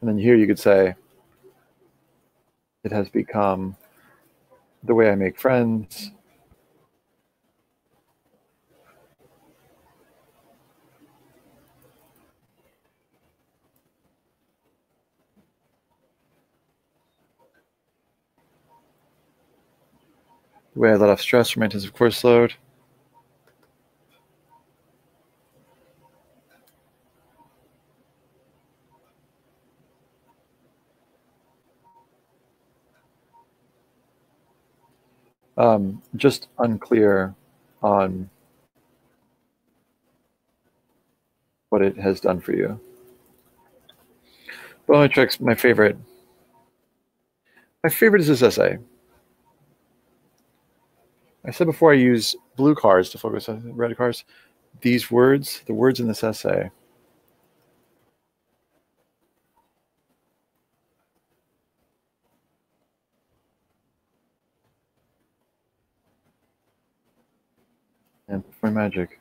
and then here you could say, it has become the way I make friends, the way I let off stress from my intensive course load. Just unclear on what it has done for you. But only tricks, my favorite. My favorite is this essay. I said before I use blue cards to focus on red cards. These words, the words in this essay, and my magic.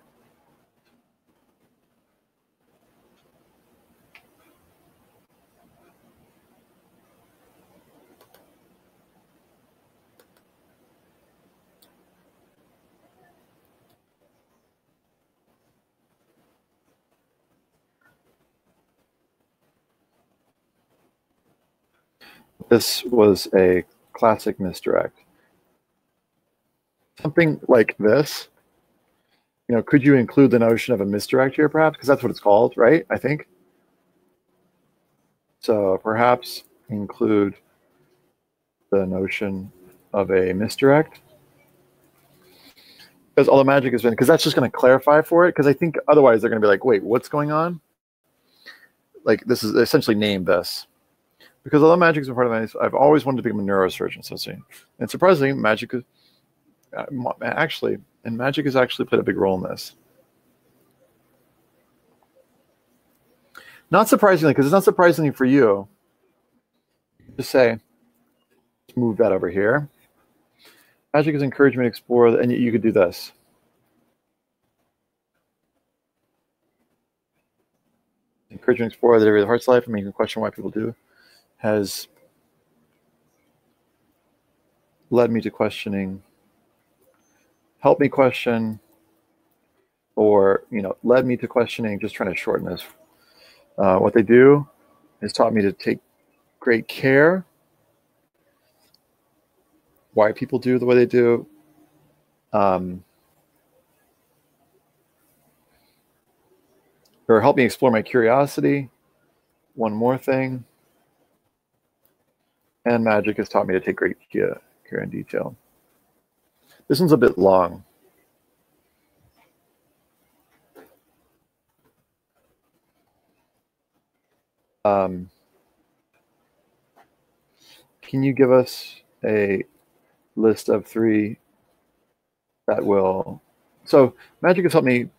This was a classic misdirect. Something like this, you know, could you include the notion of a misdirect here perhaps? Because that's what it's called, right? I think. So perhaps include the notion of a misdirect. Because all the magic has been, because that's just going to clarify for it. Because I think otherwise they're going to be like, wait, what's going on? Like this is essentially name this. Because although magic is a part of my, I've always wanted to become a neurosurgeon. So see, and surprisingly, magic is actually, and magic has actually played a big role in this. Not surprisingly, because it's not surprisingly for you. Just say, let's move that over here. Magic is encouragement to explore, and you could do this. Encouragement to explore the area of the heart's life. I mean, you can question why people do. Has led me to questioning. Help me question or led me to questioning, just trying to shorten this. What they do is taught me to take great care. Why people do the way they do. Or help me explore my curiosity. One more thing. And magic has taught me to take great care in detail. This one's a bit long. Can you give us a list of 3 that will... So magic has helped me.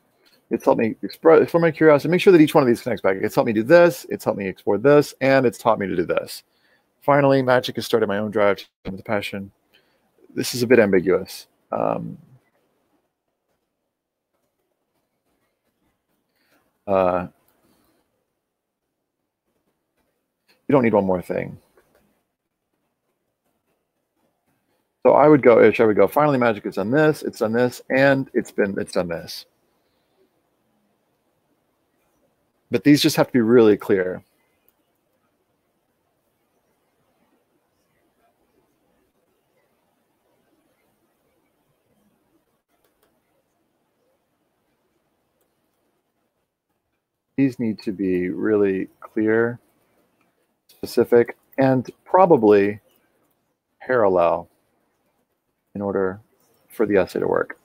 It's helped me explore my curiosity. Make sure that each one of these connects back. It's helped me do this. It's helped me explore this, and it's taught me to do this. Finally, magic has started my own drive to the passion. This is a bit ambiguous. You don't need one more thing. So I would go, finally magic has done this, and it's done this. But these just have to be really clear. These need to be really clear, specific, and probably parallel in order for the essay to work.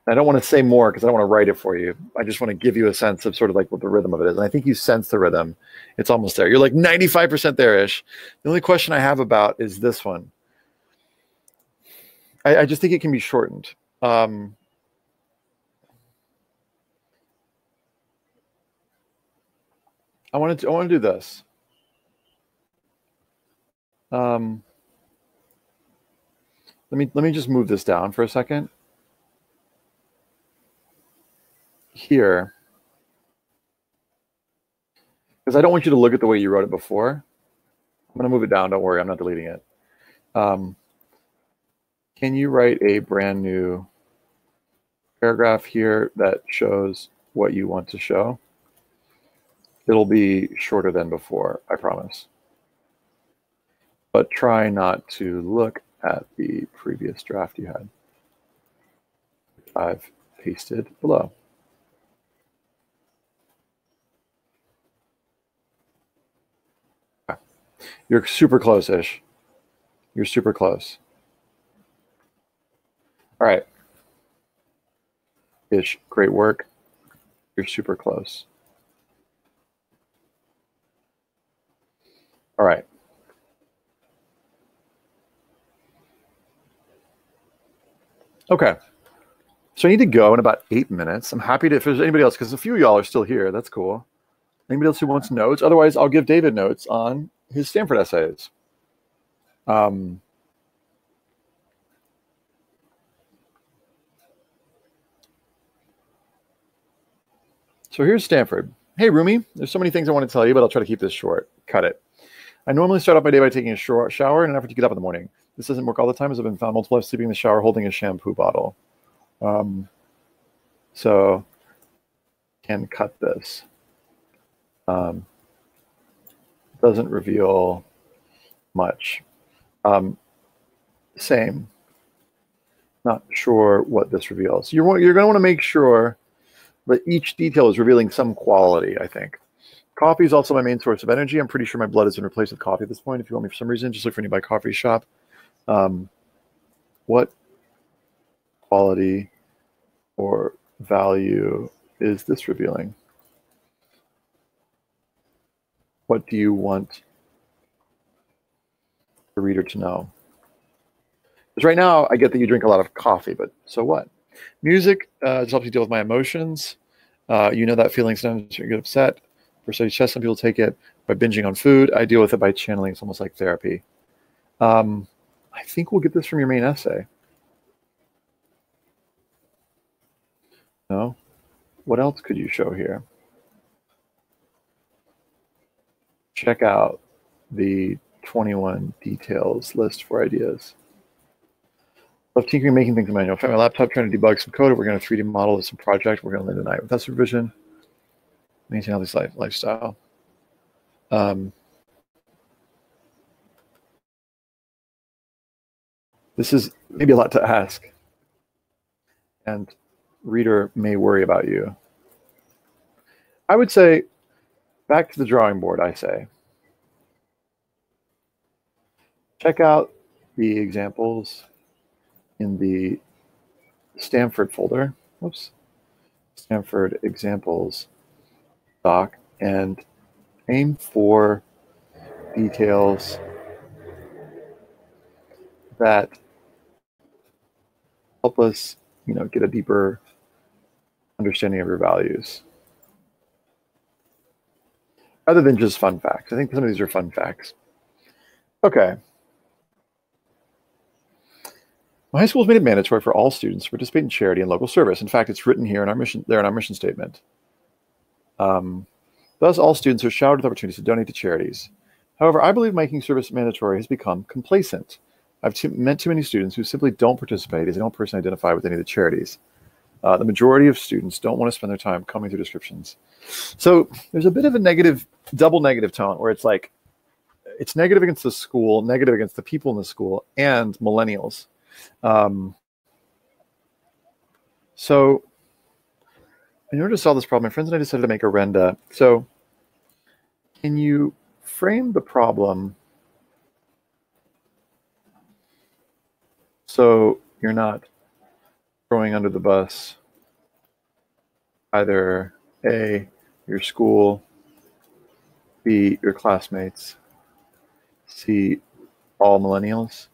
And I don't want to say more because I don't want to write it for you. I just want to give you a sense of sort of like what the rhythm of it is. And I think you sense the rhythm. It's almost there. You're like 95% there-ish. The only question I have about is this one. I just think it can be shortened. I want to do this. Let me just move this down for a second. Here, because I don't want you to look at the way you wrote it before. I'm going to move it down. Don't worry, I'm not deleting it. Can you write a brand new paragraph here that shows what you want to show? It'll be shorter than before, I promise. But try not to look at the previous draft you had. I've pasted below. Okay. You're super close-ish. You're super close. All right. Ish, great work. You're super close. All right. Okay. So I need to go in about 8 minutes. I'm happy to, if there's anybody else, because a few of y'all are still here. That's cool. Anybody else who wants notes? Otherwise, I'll give David notes on his Stanford essays. So here's Stanford. Hey, Rumi, there's so many things I want to tell you, but I'll try to keep this short. Cut it. I normally start off my day by taking a short shower in an effort to get up in the morning. This doesn't work all the time, as I've been found multiple times sleeping in the shower holding a shampoo bottle. So can cut this. Doesn't reveal much. Same. Not sure what this reveals. You're going to want to make sure that each detail is revealing some quality, I think. Coffee is also my main source of energy. I'm pretty sure my blood has been replaced with coffee at this point. If you want me for some reason, just look for a nearby coffee shop. What quality or value is this revealing? What do you want the reader to know? Because right now, I get that you drink a lot of coffee, but so what? Music just helps you deal with my emotions. You know that feeling sometimes you get upset. For study chess, some people take it by binging on food. I deal with it by channeling. It's almost like therapy. I think we'll get this from your main essay. No? What else could you show here? Check out the 21 details list for ideas. Love tinkering, making things manual. I found my laptop trying to debug some code. We're going to 3D model some project. We're going to live tonight without supervision. Maintain healthy lifestyle. This is maybe a lot to ask, and reader may worry about you. I would say back to the drawing board, I say. Check out the examples in the Stanford folder. Whoops. Stanford examples doc, and aim for details that help us, get a deeper understanding of your values, rather than just fun facts. I think some of these are fun facts. Okay. My high school has made it mandatory for all students to participate in charity and local service. In fact, it's written here in our mission statement. Thus, all students are showered with opportunities to donate to charities. However, I believe making service mandatory has become complacent. I've met too many students who simply don't participate as they don't personally identify with any of the charities. The majority of students don't want to spend their time coming through descriptions. So there's a bit of a double negative tone where it's like, it's negative against the school, negative against the people in the school, and millennials. So in order to solve this problem, my friends and I decided to make a renda. So can you frame the problem so you're not throwing under the bus either A, your school, B, your classmates, C, all millennials?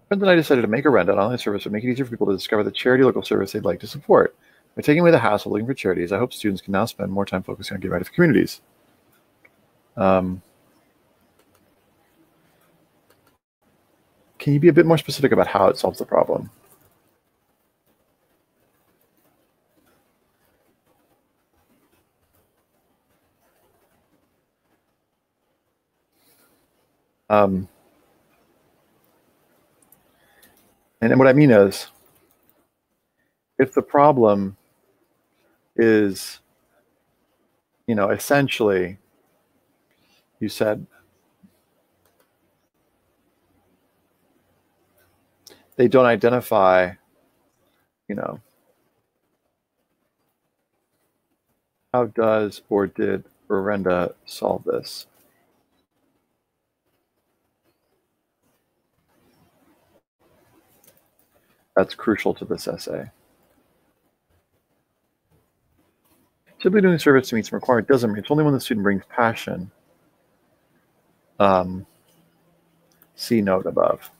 Friends and I decided to make a renda, an online service would make it easier for people to discover the charity local service they'd like to support. By taking away the hassle of looking for charities, I hope students can now spend more time focusing on giving back to communities. Can you be a bit more specific about how it solves the problem? And what I mean is, if the problem is, essentially, you said they don't identify, how does or did Renda solve this? That's crucial to this essay. Simply doing service to meet some requirement doesn't mean it's only when the student brings passion. See note above.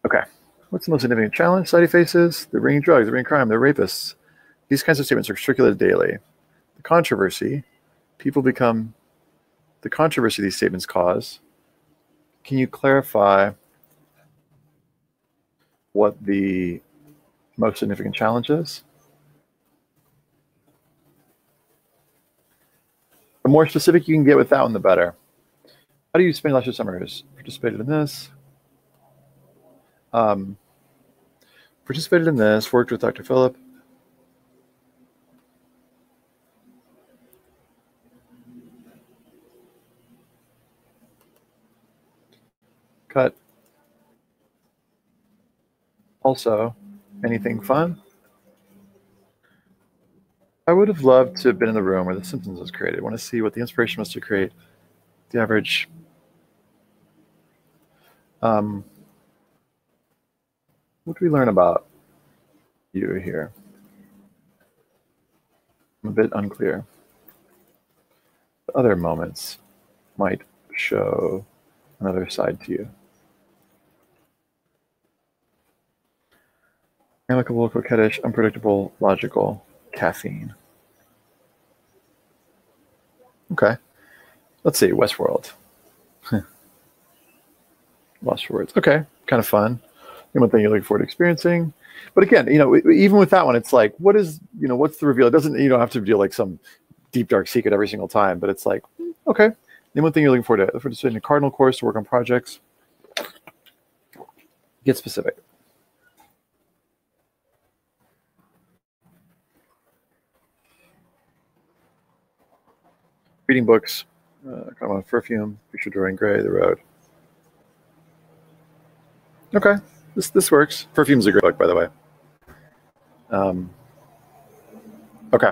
Okay. What's the most significant challenge society faces? They're bringing drugs, they're bringing crime, they're rapists. These kinds of statements are circulated daily. The controversy these statements cause. Can you clarify what the most significant challenge is? The more specific you can get with that one, the better. How do you spend last year's summers? Participated in this. Worked with Dr. Phillip. Cut. Also, anything fun? I would have loved to have been in the room where The Simpsons was created. I want to see what the inspiration was to create the average. What do we learn about you here? I'm a bit unclear. Other moments might show another side to you. Amicable, coquettish, unpredictable, logical, caffeine. Okay. Let's see, Westworld. Lost for words. Okay, kind of fun. One thing you're looking forward to experiencing. But again, even with that one, it's like, what's the reveal? It doesn't, you don't have to reveal like some deep dark secret every single time, but it's like, okay, name one thing you're looking forward to. For deciding a cardinal course to work on projects. Get specific. Reading books, come on, perfume, picture drawing, gray, the road. Okay, this works. Perfume's a great book, by the way. Um, okay,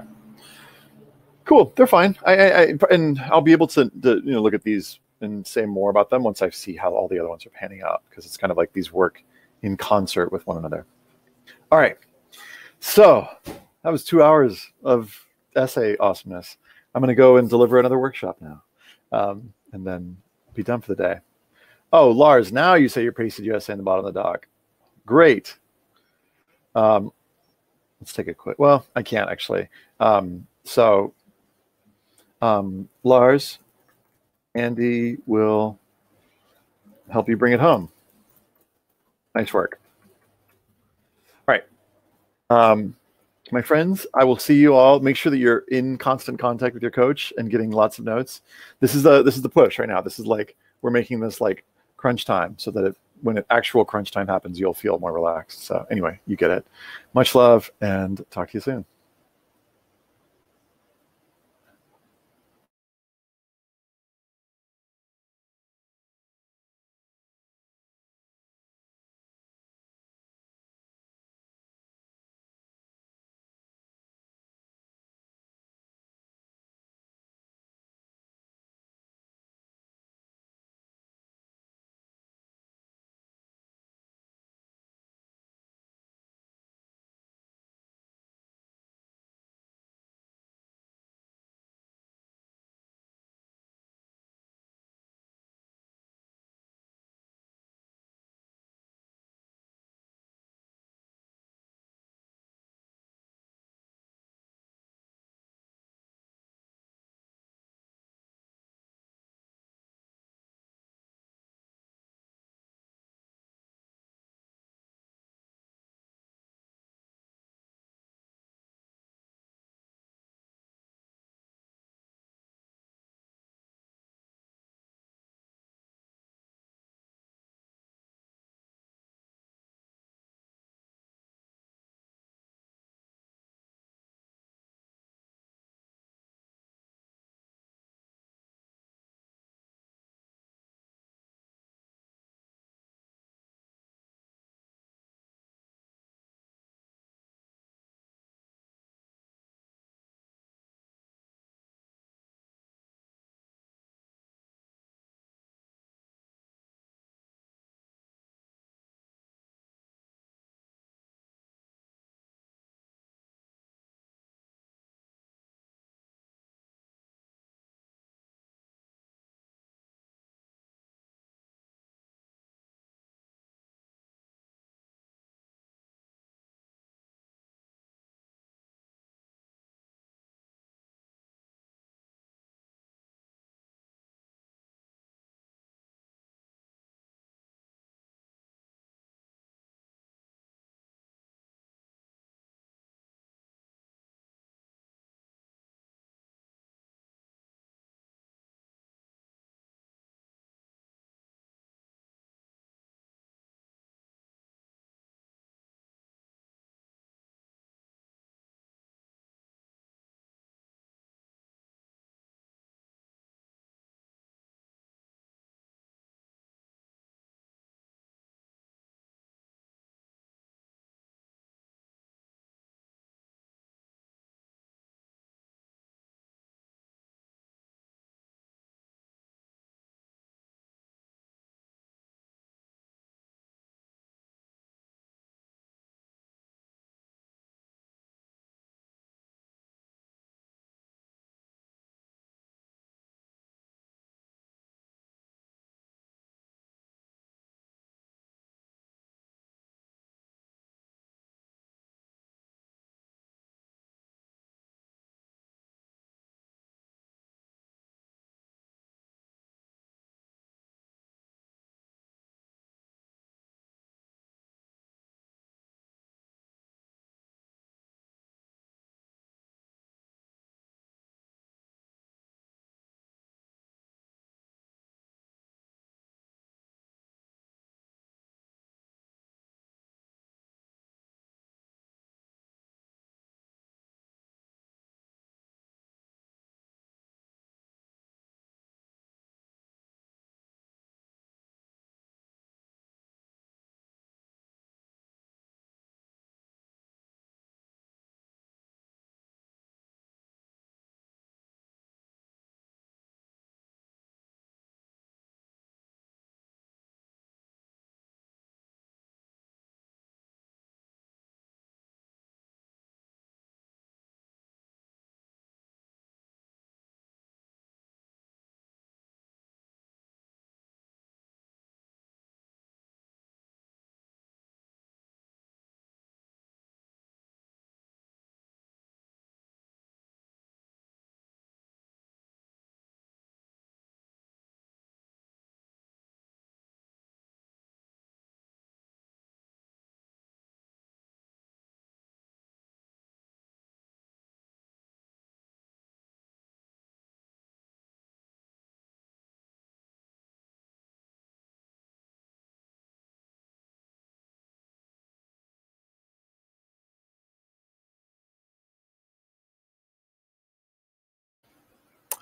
cool. They're fine. And I'll be able to look at these and say more about them once I see how all the other ones are panning out, because it's kind of like these work in concert with one another. All right, so that was 2 hours of essay awesomeness. I'm going to go and deliver another workshop now, and then be done for the day. Oh, Lars, now you say you're pasted USA in the bottom of the doc. Great. Let's take a quick. Well, I can't actually. Lars, Andy will help you bring it home. Nice work. All right. My friends, I will see you all. Make sure that you're in constant contact with your coach and getting lots of notes. This is the push right now. This is like, we're making this like crunch time so that when an actual crunch time happens, you'll feel more relaxed. So anyway, you get it. Much love, and talk to you soon.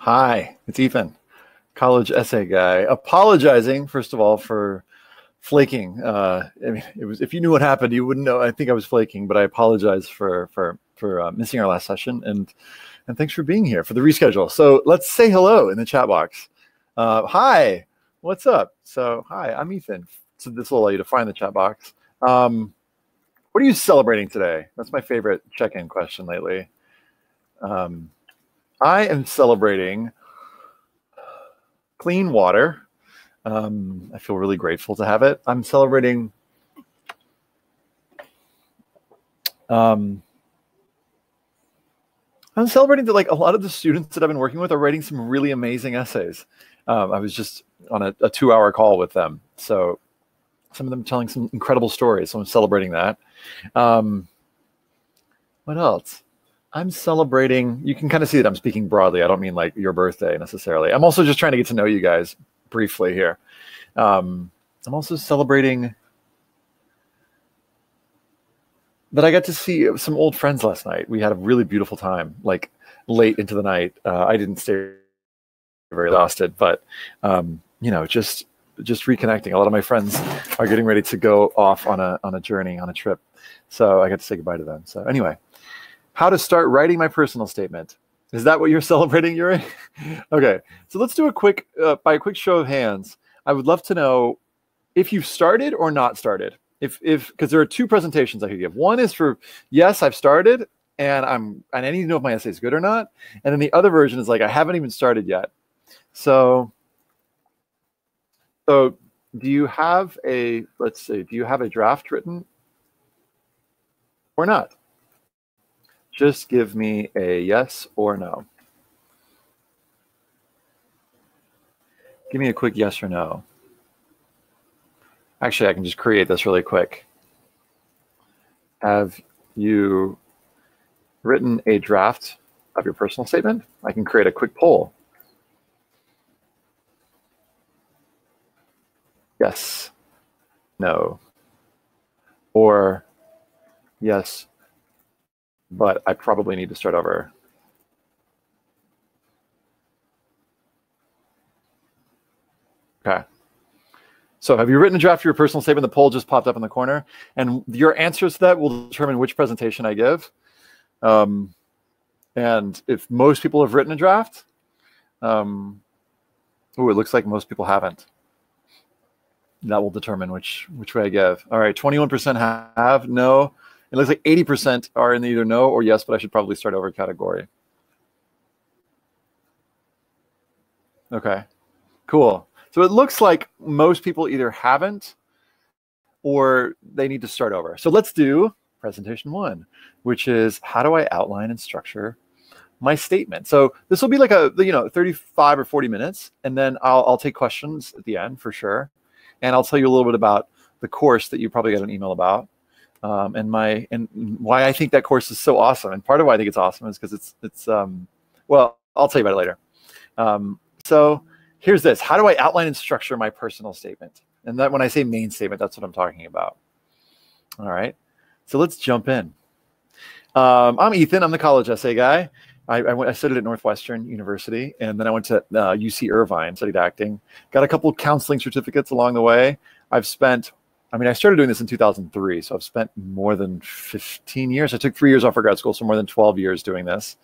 Hi, it's Ethan, college essay guy. Apologizing, first of all, for flaking. I mean, it was if you knew what happened, you wouldn't know. I think I was flaking, but I apologize for missing our last session, and thanks for being here for the reschedule. So let's say hello in the chat box. Hi, what's up? So hi, I'm Ethan. So this will allow you to find the chat box. What are you celebrating today? That's my favorite check-in question lately. I am celebrating clean water. I feel really grateful to have it. I'm celebrating that like a lot of the students that I've been working with are writing some really amazing essays. I was just on a 2-hour call with them. So some of them telling some incredible stories. So I'm celebrating that. What else? I'm celebrating, you can kind of see that I'm speaking broadly. I don't mean like your birthday necessarily. I'm also just trying to get to know you guys briefly here. I'm also celebrating that I got to see some old friends last night. We had a really beautiful time, like late into the night. I didn't stay very exhausted, but just reconnecting. A lot of my friends are getting ready to go off on a journey, on a trip. So I got to say goodbye to them. So anyway, how to start writing my personal statement. Is that what you're celebrating, Yuri? Okay, so let's do a quick, by a quick show of hands. I would love to know if you've started or not started. Because there are two presentations I could give. One is for, yes, I've started, and I need to know if my essay is good or not. And then the other version is like, I haven't even started yet. So do you have do you have a draft written or not? Just give me a yes or no. Give me a quick yes or no. Actually, I can just create this really quick. Have you written a draft of your personal statement? I can create a quick poll. Yes, no, or yes, but I probably need to start over. Okay. So have you written a draft of your personal statement? The poll just popped up in the corner. And your answers to that will determine which presentation I give. And if most people have written a draft, it looks like most people haven't. That will determine which way I give. All right, 21% have, no. It looks like 80% are in the either no or yes, but I should probably start over category. Okay, cool. So it looks like most people either haven't or they need to start over. So let's do presentation 1, which is how do I outline and structure my statement? So this will be like a 35 or 40 minutes, and then I'll take questions at the end for sure. And I'll tell you a little bit about the course that you probably got an email about. And why I think that course is so awesome. And part of why I think it's awesome is because well, I'll tell you about it later. So here's this. How do I outline and structure my personal statement? And that when I say main statement, that's what I'm talking about. All right. So let's jump in. I'm Ethan. I'm the college essay guy. I studied at Northwestern University, and then I went to UC Irvine, studied acting. Got a couple counseling certificates along the way. I started doing this in 2003, so I've spent more than 15 years. I took 3 years off for grad school, so more than 12 years doing this.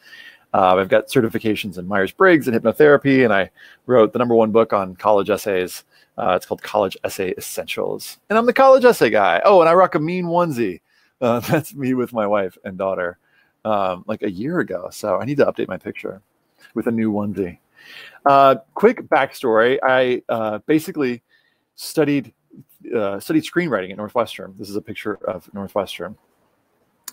I've got certifications in Myers-Briggs and hypnotherapy, and I wrote the #1 book on college essays. It's called College Essay Essentials. And I'm the college essay guy. Oh, and I rock a mean onesie. That's me with my wife and daughter like a year ago. So I need to update my picture with a new onesie. Quick backstory. I basically studied screenwriting at Northwestern. This is a picture of Northwestern.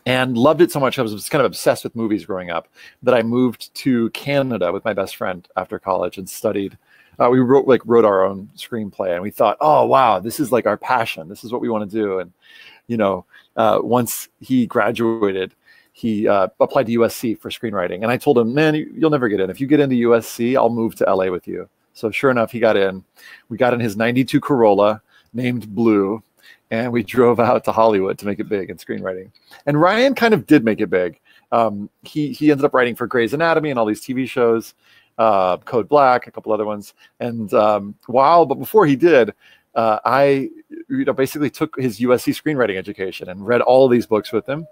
And loved it so much. I was kind of obsessed with movies growing up that I moved to Canada with my best friend after college and studied. We wrote our own screenplay, and we thought, oh wow, this is like our passion. This is what we want to do. And once he graduated, he applied to USC for screenwriting. And I told him, man, you'll never get in. If you get into USC, I'll move to LA with you. So sure enough, he got in. We got in his 92 Corolla named Blue, and we drove out to Hollywood to make it big in screenwriting. And Ryan kind of did make it big. He ended up writing for Grey's Anatomy and all these TV shows. Code Black, a couple other ones. And but before he did, I basically took his USC screenwriting education and read all of these books with him.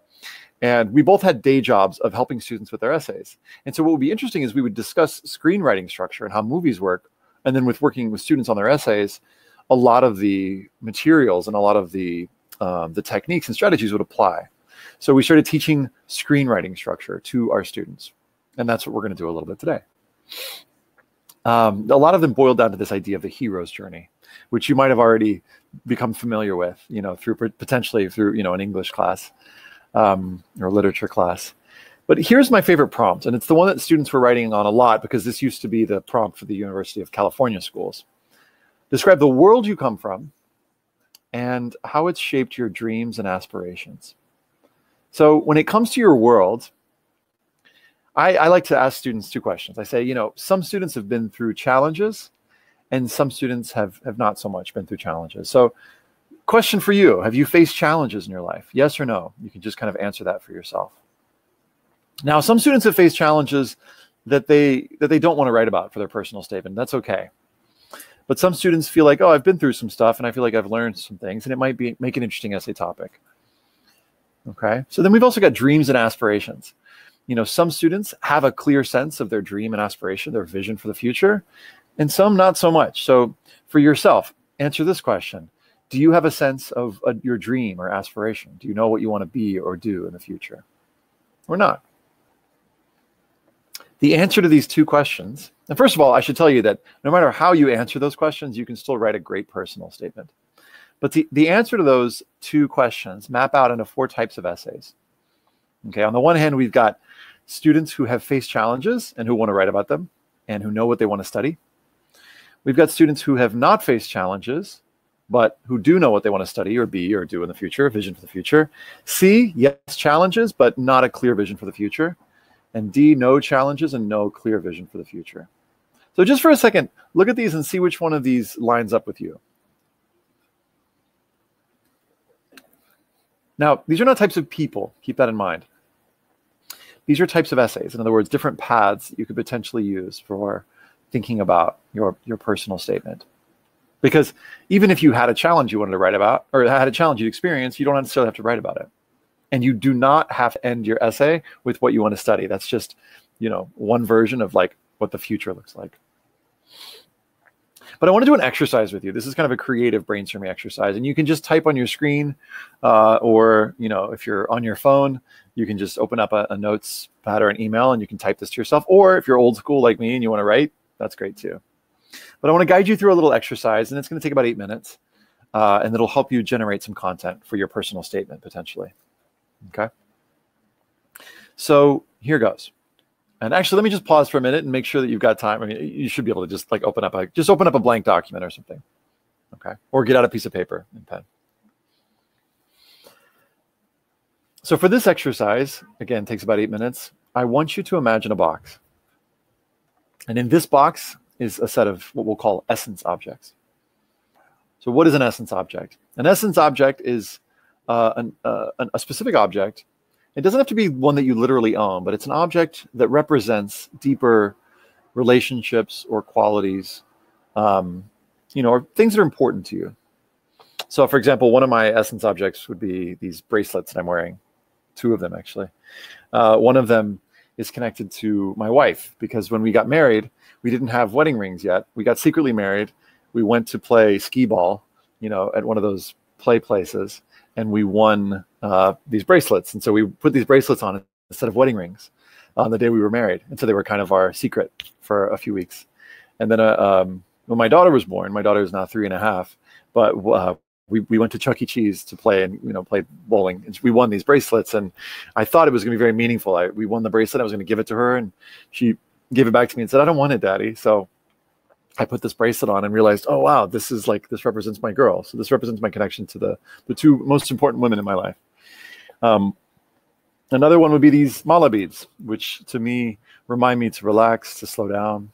And we both had day jobs of helping students with their essays. And so what would be interesting is we would discuss screenwriting structure and how movies work. And then with working with students on their essays, a lot of the materials and a lot of the techniques and strategies would apply. So we started teaching screenwriting structure to our students. And that's what we're going to do a little bit today. A lot of them boiled down to this idea of the hero's journey, which you might have already become familiar with, potentially through an English class. Or literature class. But here's my favorite prompt, and it's the one that students were writing on a lot because this used to be the prompt for the University of California schools. Describe the world you come from and how it's shaped your dreams and aspirations. So when it comes to your world, I like to ask students two questions. I say, some students have been through challenges and some students have not so much been through challenges. So question for you, have you faced challenges in your life? Yes or no? You can just kind of answer that for yourself. Now, some students have faced challenges that they don't want to write about for their personal statement. That's okay. But some students feel like, oh, I've been through some stuff and I feel like I've learned some things and it might make an interesting essay topic. Okay. So then we've also got dreams and aspirations. Some students have a clear sense of their dream and aspiration, their vision for the future, and some not so much. So for yourself, answer this question. Do you have a sense of your dream or aspiration? Do you know what you want to be or do in the future? Or not? The answer to these two questions, and first of all, I should tell you that no matter how you answer those questions, you can still write a great personal statement. But the answer to those two questions map out into 4 types of essays. Okay, on the one hand, we've got students who have faced challenges and who want to write about them and who know what they want to study. We've got students who have not faced challenges, but who do know what they want to study or be or do in the future, a vision for the future. C, yes, challenges, but not a clear vision for the future. And D, no challenges and no clear vision for the future. So just for a second, look at these and see which one of these lines up with you. Now, these are not types of people. Keep that in mind. These are types of essays. In other words, different paths you could potentially use for thinking about your personal statement. Because even if you had a challenge you wanted to write about, or had a challenge you experienced, you don't necessarily have to write about it. And you do not have to end your essay with what you want to study. That's just, one version of like what the future looks like. But I want to do an exercise with you. This is kind of a creative brainstorming exercise. And you can just type on your screen, or, if you're on your phone, you can just open up a notes pad or an email and you can type this to yourself. Or if you're old school like me and you want to write, that's great too. But I want to guide you through a little exercise, and it's going to take about 8 minutes, and it'll help you generate some content for your personal statement, potentially. Okay? So here goes. And actually, let me just pause for a minute and make sure that you've got time. I mean, you should be able to just like open up a blank document or something. Okay? Or get out a piece of paper and pen. So for this exercise, again, it takes about 8 minutes. I want you to imagine a box. And in this box is a set of what we'll call essence objects. So what is an essence object? An essence object is a specific object. It doesn't have to be one that you literally own, but it's an object that represents deeper relationships or qualities, or things that are important to you. So for example, one of my essence objects would be these bracelets that I'm wearing. 2 of them, actually. One of them is connected to my wife, because when we got married, we didn't have wedding rings yet. We got secretly married. We went to play skee ball, at one of those play places, and we won these bracelets. And so we put these bracelets on instead of wedding rings on the day we were married. And so they were kind of our secret for a few weeks. And then when my daughter was born, my daughter is now 3.5, but we went to Chuck E. Cheese to play and play bowling. And we won these bracelets, and I thought it was going to be very meaningful. We won the bracelet. I was going to give it to her, and she gave it back to me and said, "I don't want it, Daddy." So I put this bracelet on and realized, oh wow, this represents my girl. So this represents my connection to the 2 most important women in my life. Another one would be these mala beads, which to me remind me to relax, to slow down.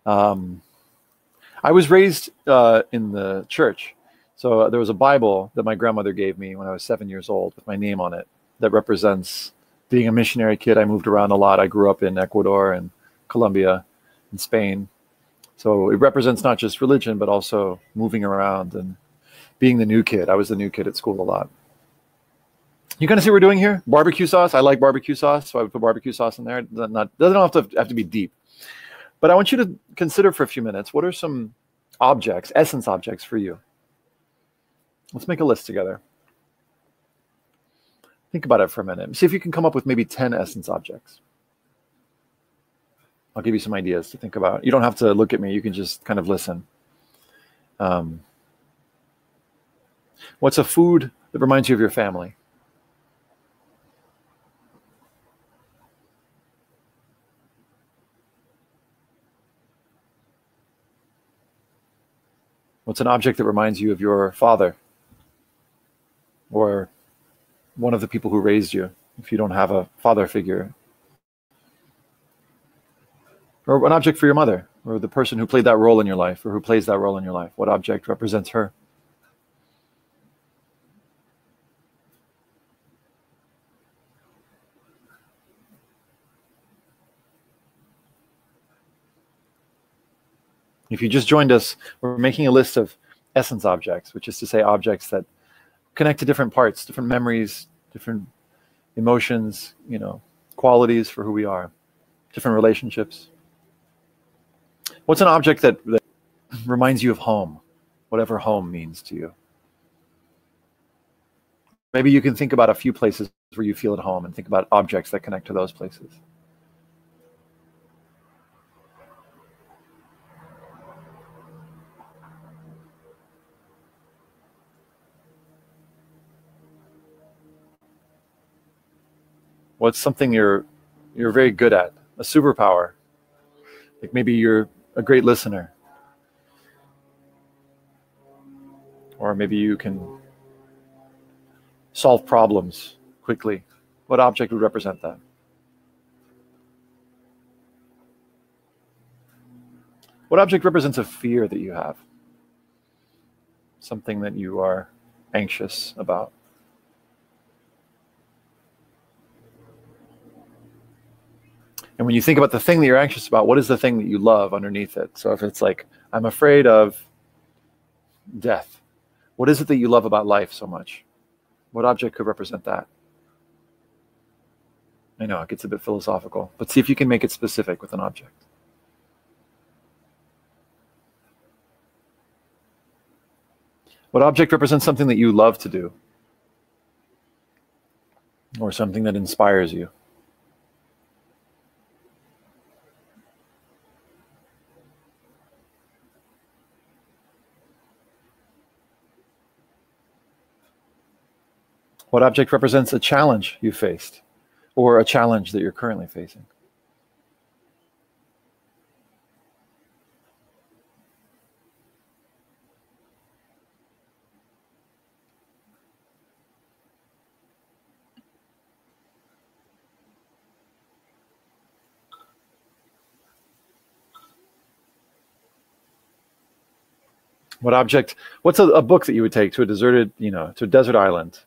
I was raised in the church. So there was a Bible that my grandmother gave me when I was 7 years old with my name on it that represents Being a missionary kid, I moved around a lot. I grew up in Ecuador and Colombia and Spain. So it represents not just religion, but also moving around and being the new kid. I was the new kid at school a lot. You kind of see what we're doing here? Barbecue sauce. I like barbecue sauce, so I would put barbecue sauce in there. It doesn't have to be deep. But I want you to consider for a few minutes, what are some objects, essence objects for you? Let's make a list together. Think about it for a minute. See if you can come up with maybe 10 essence objects. I'll give you some ideas to think about. You don't have to look at me. You can just kind of listen. What's a food that reminds you of your family? What's an object that reminds you of your father or one of the people who raised you, if you don't have a father figure? Or an object for your mother, or the person who played that role in your life, or who plays that role in your life. What object represents her? If you just joined us, we're making a list of essence objects, which is to say objects that connect to different parts, different memories, different emotions, qualities for who we are, different relationships. What's an object that reminds you of home, whatever home means to you? Maybe you can think about a few places where you feel at home and think about objects that connect to those places. What's something you're very good at, a superpower? Like maybe you're a great listener. Or maybe you can solve problems quickly. What object would represent that? What object represents a fear that you have? Something that you are anxious about. And when you think about the thing that you're anxious about, what is the thing that you love underneath it? So if it's like, I'm afraid of death, what is it that you love about life so much? What object could represent that? I know it gets a bit philosophical, but see if you can make it specific with an object. What object represents something that you love to do? Or something that inspires you? What object represents a challenge you faced, or a challenge that you're currently facing? What object, what's a book that you would take to a deserted, to a desert island?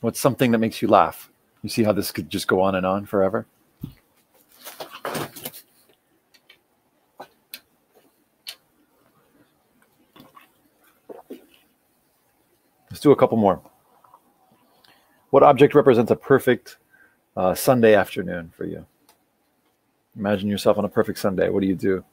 What's something that makes you laugh? You see how this could just go on and on forever? Let's do a couple more. What object represents a perfect Sunday afternoon for you? Imagine yourself on a perfect Sunday. What do you do?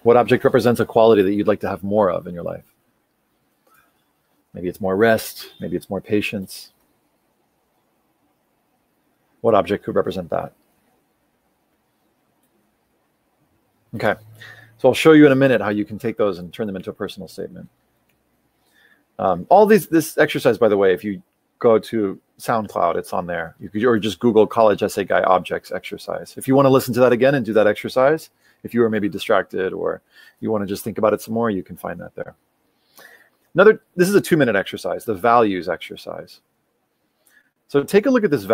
What object represents a quality that you'd like to have more of in your life? Maybe it's more rest. Maybe it's more patience. What object could represent that? Okay, so I'll show you in a minute how you can take those and turn them into a personal statement. This exercise, by the way, if you go to SoundCloud, it's on there. You could, or just Google College Essay Guy Objects Exercise. If you want to listen to that again and do that exercise, if you were maybe distracted or you want to just think about it some more, you can find that there. This is a 2-minute exercise, the values exercise. So take a look at this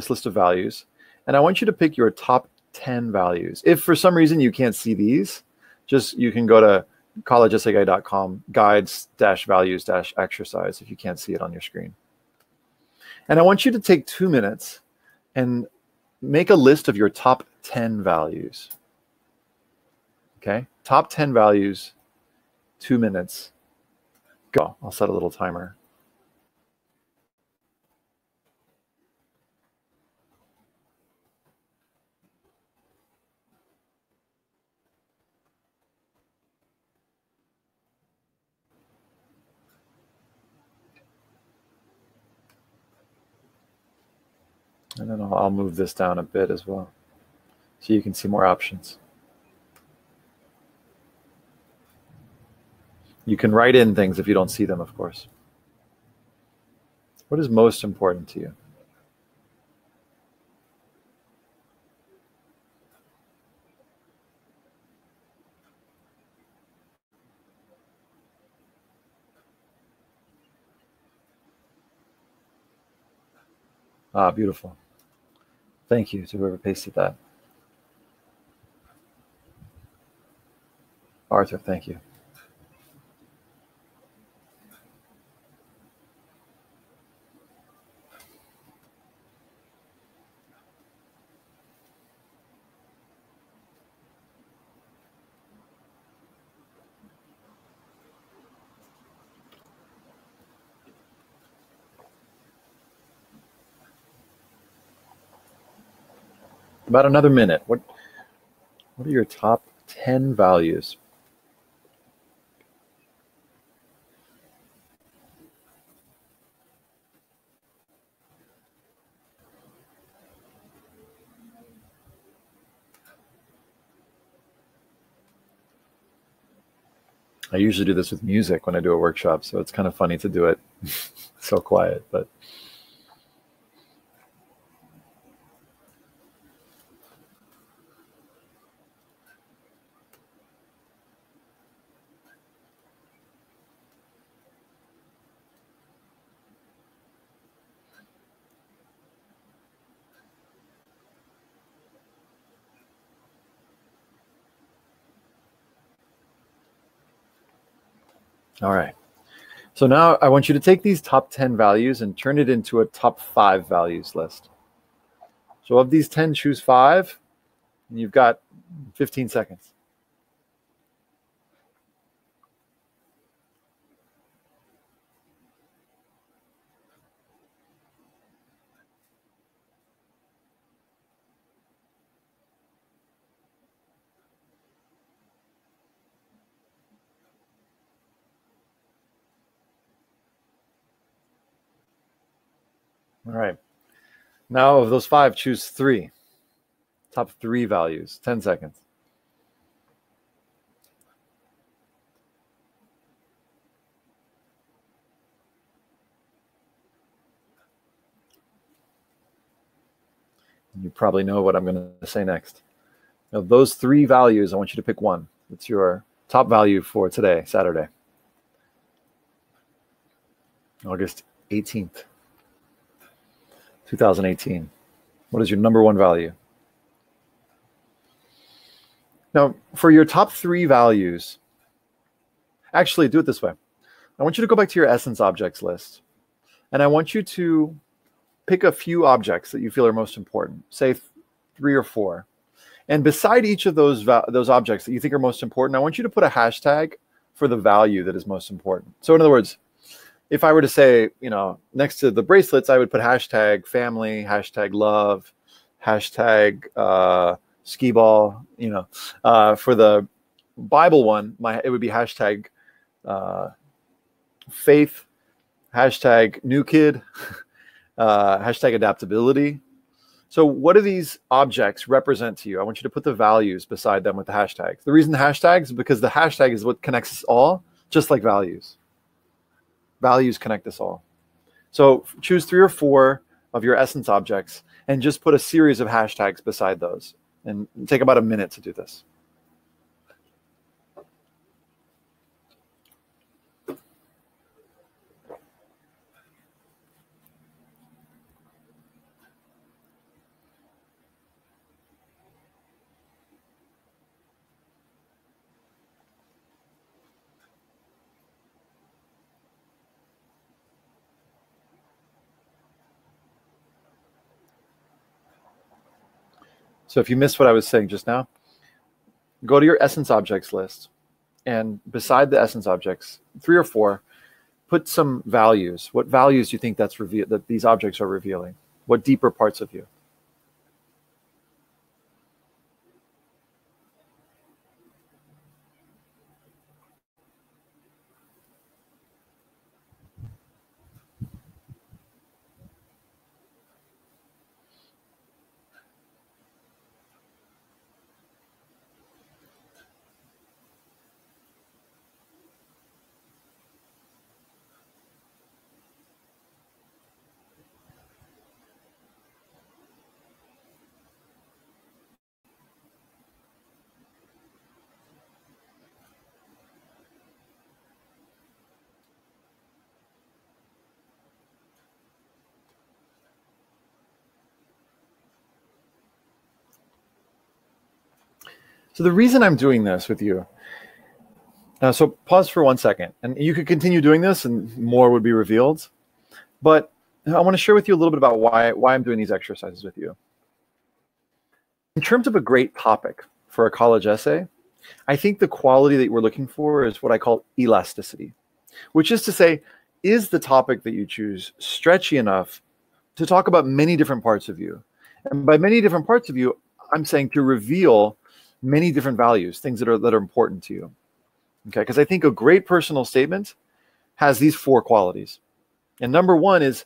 list of values, and I want you to pick your top 10 values. If for some reason you can't see these, you can go to collegeessayguy.com guides-values-exercise if you can't see it on your screen. And I want you to take 2 minutes and make a list of your top 10 values. Okay, top 10 values, 2 minutes. Go. I'll set a little timer. And then I'll move this down a bit as well, so you can see more options. You can write in things if you don't see them, of course. What is most important to you? Ah, beautiful. Thank you to whoever pasted that. Arthur, thank you. About another minute. What are your top 10 values? I usually do this with music when I do a workshop, so it's kind of funny to do it so quiet, but all right. So now I want you to take these top 10 values and turn it into a top 5 values list. So of these 10, choose 5, and you've got 15 seconds. All right. Now of those 5, choose 3. Top 3 values, 10 seconds. You probably know what I'm going to say next. Of those 3 values, I want you to pick one. It's your top value for today, Saturday, August 18th, 2018. What is your number 1 value? Now, for your top 3 values, actually do it this way. I want you to go back to your essence objects list, and I want you to pick a few objects that you feel are most important, say 3 or 4. And beside each of those objects that you think are most important, I want you to put a hashtag for the value that is most important. So in other words, if I were to say, next to the bracelets, I would put hashtag family, hashtag love, hashtag skee ball. For the Bible one, it would be hashtag faith, hashtag new kid, hashtag adaptability. So what do these objects represent to you? I want you to put the values beside them with the hashtags. The reason the hashtags is because the hashtag is what connects us all, just like values. Values connect us all. So choose 3 or 4 of your essence objects and just put a series of hashtags beside those. And take about a minute to do this. So if you missed what I was saying just now, go to your essence objects list, and beside the essence objects, 3 or 4, put some values. What values do you think that these objects are revealing? What deeper parts of you? So the reason I'm doing this with you, so pause for 1 second, and you could continue doing this and more would be revealed. But I want to share with you a little bit about why I'm doing these exercises with you. In terms of a great topic for a college essay, I think the quality that we're looking for is what I call elasticity, which is to say, is the topic that you choose stretchy enough to talk about many different parts of you? And by many different parts of you, I'm saying to reveal many different values, things that are important to you. Okay, because I think a great personal statement has these 4 qualities. And number 1 is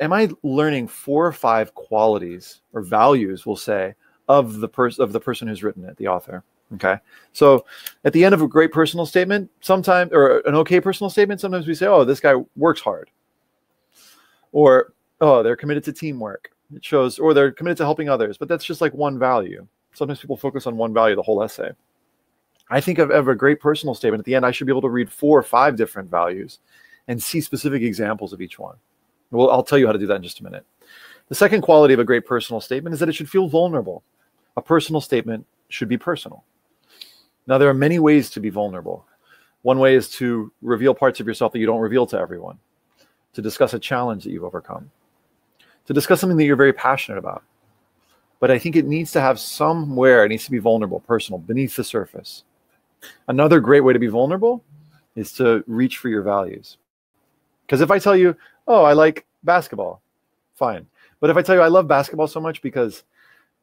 am I learning 4 or 5 qualities or values, we'll say, of the person who's written it, the author. Okay, so at the end of a great personal statement, sometimes, or an okay personal statement, sometimes we say, oh, this guy works hard, or oh, they're committed to teamwork. It shows, or they're committed to helping others. But that's just like one value. Sometimes people focus on one value the whole essay. I think of a great personal statement. At the end, I should be able to read 4 or 5 different values and see specific examples of each one. Well, I'll tell you how to do that in just a minute. The second quality of a great personal statement is that it should feel vulnerable. A personal statement should be personal. Now, there are many ways to be vulnerable. One way is to reveal parts of yourself that you don't reveal to everyone, to discuss a challenge that you've overcome, to discuss something that you're very passionate about. But I think it needs to have somewhere, it needs to be vulnerable, personal, beneath the surface. Another great way to be vulnerable is to reach for your values. Because if I tell you, oh, I like basketball, fine. But if I tell you I love basketball so much because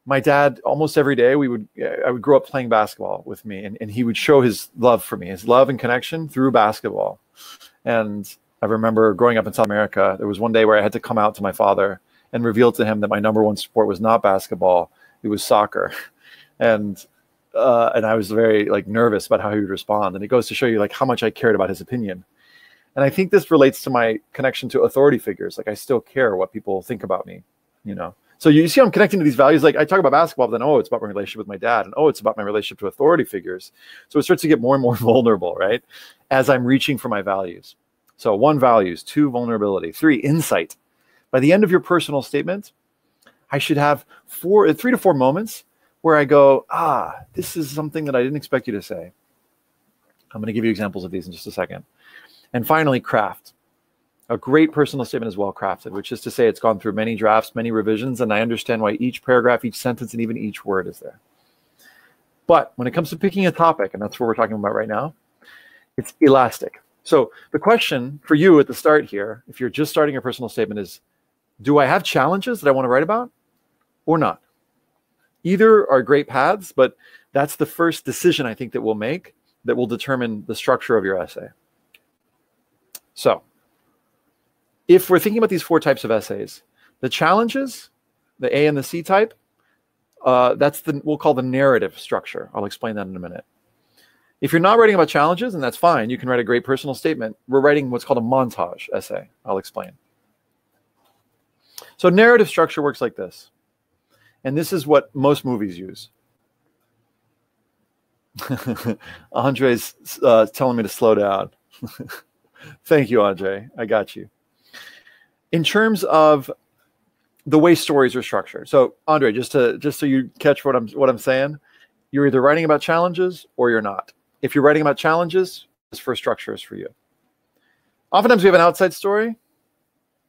my dad, almost every day, I would grow up playing basketball with me, and he would show his love for me, his love and connection through basketball. And I remember growing up in South America, there was one day where I had to come out to my father and reveal to him that my number 1 sport was not basketball, it was soccer. And I was very nervous about how he would respond. And it goes to show you how much I cared about his opinion. And I think this relates to my connection to authority figures. I still care what people think about me, So you see I'm connecting to these values. I talk about basketball, but then, oh, it's about my relationship with my dad. And, oh, it's about my relationship to authority figures. So it starts to get more and more vulnerable, right? As I'm reaching for my values. So 1, values. 2, vulnerability. 3, insight. By the end of your personal statement, I should have 3 to 4 moments where I go, this is something that I didn't expect you to say. I'm going to give you examples of these in just a second. And finally, craft. A great personal statement is well crafted, which is to say it's gone through many drafts, many revisions, and I understand why each paragraph, each sentence, and even each word is there. But when it comes to picking a topic, and that's what we're talking about right now, it's elastic. So the question for you at the start here, if you're just starting your personal statement, is, do I have challenges that I want to write about or not? Either are great paths, but that's the first decision I think that we'll make that will determine the structure of your essay. So if we're thinking about these 4 types of essays, the challenges, the A and the C type, that's we'll call the narrative structure. I'll explain that in a minute. If you're not writing about challenges, and that's fine, you can write a great personal statement. We're writing what's called a montage essay. I'll explain. So narrative structure works like this. And this is what most movies use. Andre's telling me to slow down. Thank you, Andre. I got you. In terms of the way stories are structured. So, Andre, just so you catch what I'm saying, you're either writing about challenges or you're not. If you're writing about challenges, this first structure is for you. Oftentimes we have an outside story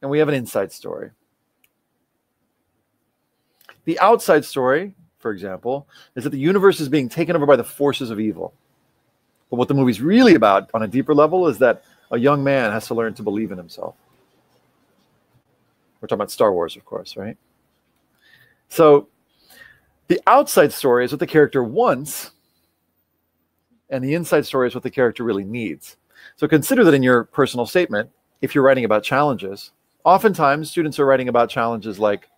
and we have an inside story. The outside story for example, is that the universe is being taken over by the forces of evil. But what the movie's really about on a deeper level is that a young man has to learn to believe in himself. We're talking about Star Wars, of course, right? So the outside story is what the character wants, and the inside story is what the character really needs. So consider that in your personal statement, if you're writing about challenges, oftentimes students are writing about challenges like,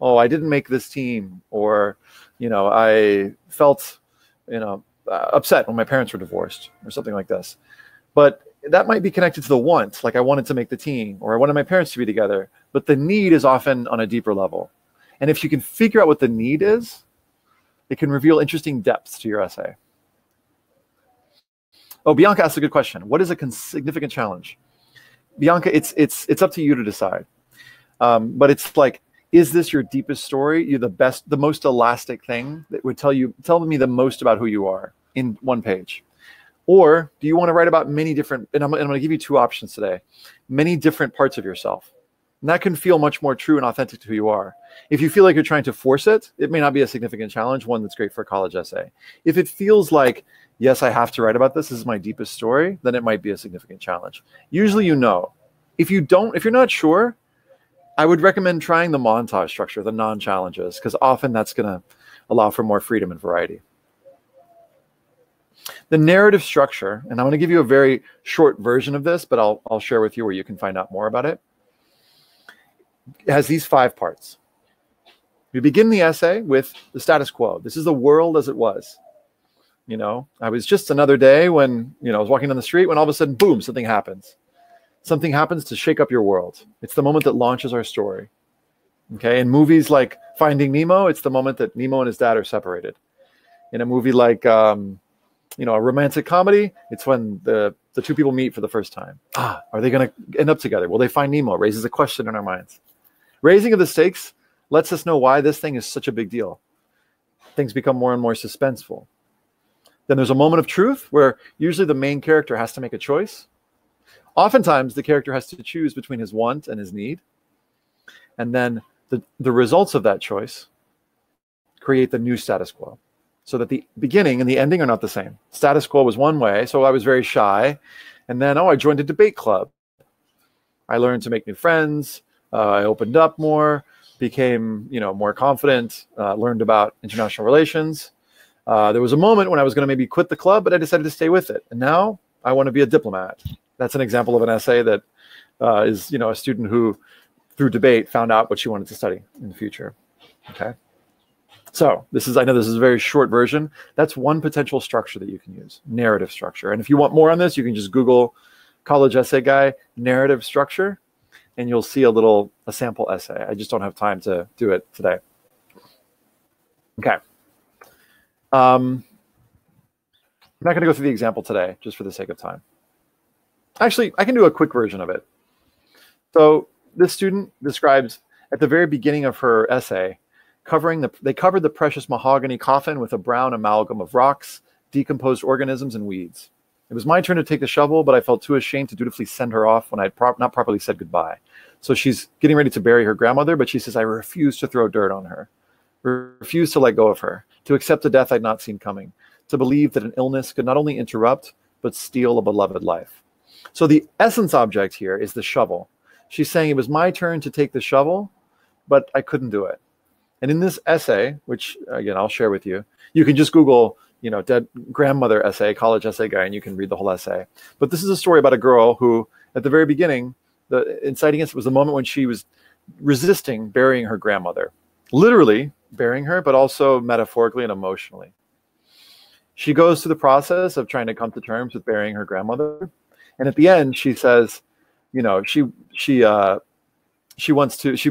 oh, I didn't make this team, or, I felt, upset when my parents were divorced, or something like this. But that might be connected to the want, like I wanted to make the team, or I wanted my parents to be together. But the need is often on a deeper level. And if you can figure out what the need is, it can reveal interesting depths to your essay. Oh, Bianca asked a good question. What is a significant challenge? Bianca, it's up to you to decide. But it's like, is this your deepest story? You're the most elastic thing that would tell me the most about who you are in one page? Or do you want to write about many different, and I'm going to give you two options today, many different parts of yourself? And that can feel much more true and authentic to who you are. If you feel like you're trying to force it, it may not be a significant challenge, one that's great for a college essay. If it feels like, yes, I have to write about this is my deepest story, then it might be a significant challenge. Usually If you're not sure, I would recommend trying the montage structure, the non-challenges, because often that's going to allow for more freedom and variety. The narrative structure, and I'm going to give you a very short version of this, but I'll share with you where you can find out more about it. It has these 5 parts. We begin the essay with the status quo. This is the world as it was. I was just another day when, I was walking down the street when all of a sudden, boom, something happens. Something happens to shake up your world. It's the moment that launches our story. Okay, in movies like Finding Nemo, it's the moment that Nemo and his dad are separated. In a movie like, a romantic comedy, it's when the two people meet for the first time. Are they going to end up together? Will they find Nemo? Raises a question in our minds. Raising of the stakes lets us know why this thing is such a big deal. Things become more and more suspenseful. Then there's a moment of truth where usually the main character has to make a choice. Oftentimes, the character has to choose between his want and his need. And then the results of that choice create the new status quo. So that the beginning and the ending are not the same. Status quo was one way, so I was very shy. And then, I joined a debate club. I learned to make new friends. I opened up more, became more confident, learned about international relations. There was a moment when I was going to maybe quit the club, but I decided to stay with it. And now I want to be a diplomat. That's an example of an essay that is a student who, through debate, found out what she wanted to study in the future. Okay. So I know this is a very short version. That's one potential structure that you can use, narrative structure. And if you want more on this, you can just Google college essay guy, narrative structure, and you'll see a sample essay. I just don't have time to do it today. Okay. I'm not going to go through the example today, just for the sake of time. Actually, I can do a quick version of it. So this student describes at the very beginning of her essay, they covered the precious mahogany coffin with a brown amalgam of rocks, decomposed organisms, and weeds. It was my turn to take the shovel, but I felt too ashamed to dutifully send her off when I had not properly said goodbye. So she's getting ready to bury her grandmother, but she says, I refuse to throw dirt on her, refuse to let go of her, to accept a death I'd not seen coming, to believe that an illness could not only interrupt, but steal a beloved life. So the essence object here is the shovel. She's saying it was my turn to take the shovel, but I couldn't do it. And in this essay, which again, I'll share with you, you can just Google, dead grandmother essay, college essay guy, and you can read the whole essay. But this is a story about a girl who, at the very beginning, the inciting incident was the moment when she was resisting burying her grandmother. Literally burying her, but also metaphorically and emotionally. She goes through the process of trying to come to terms with burying her grandmother. And at the end, she says, she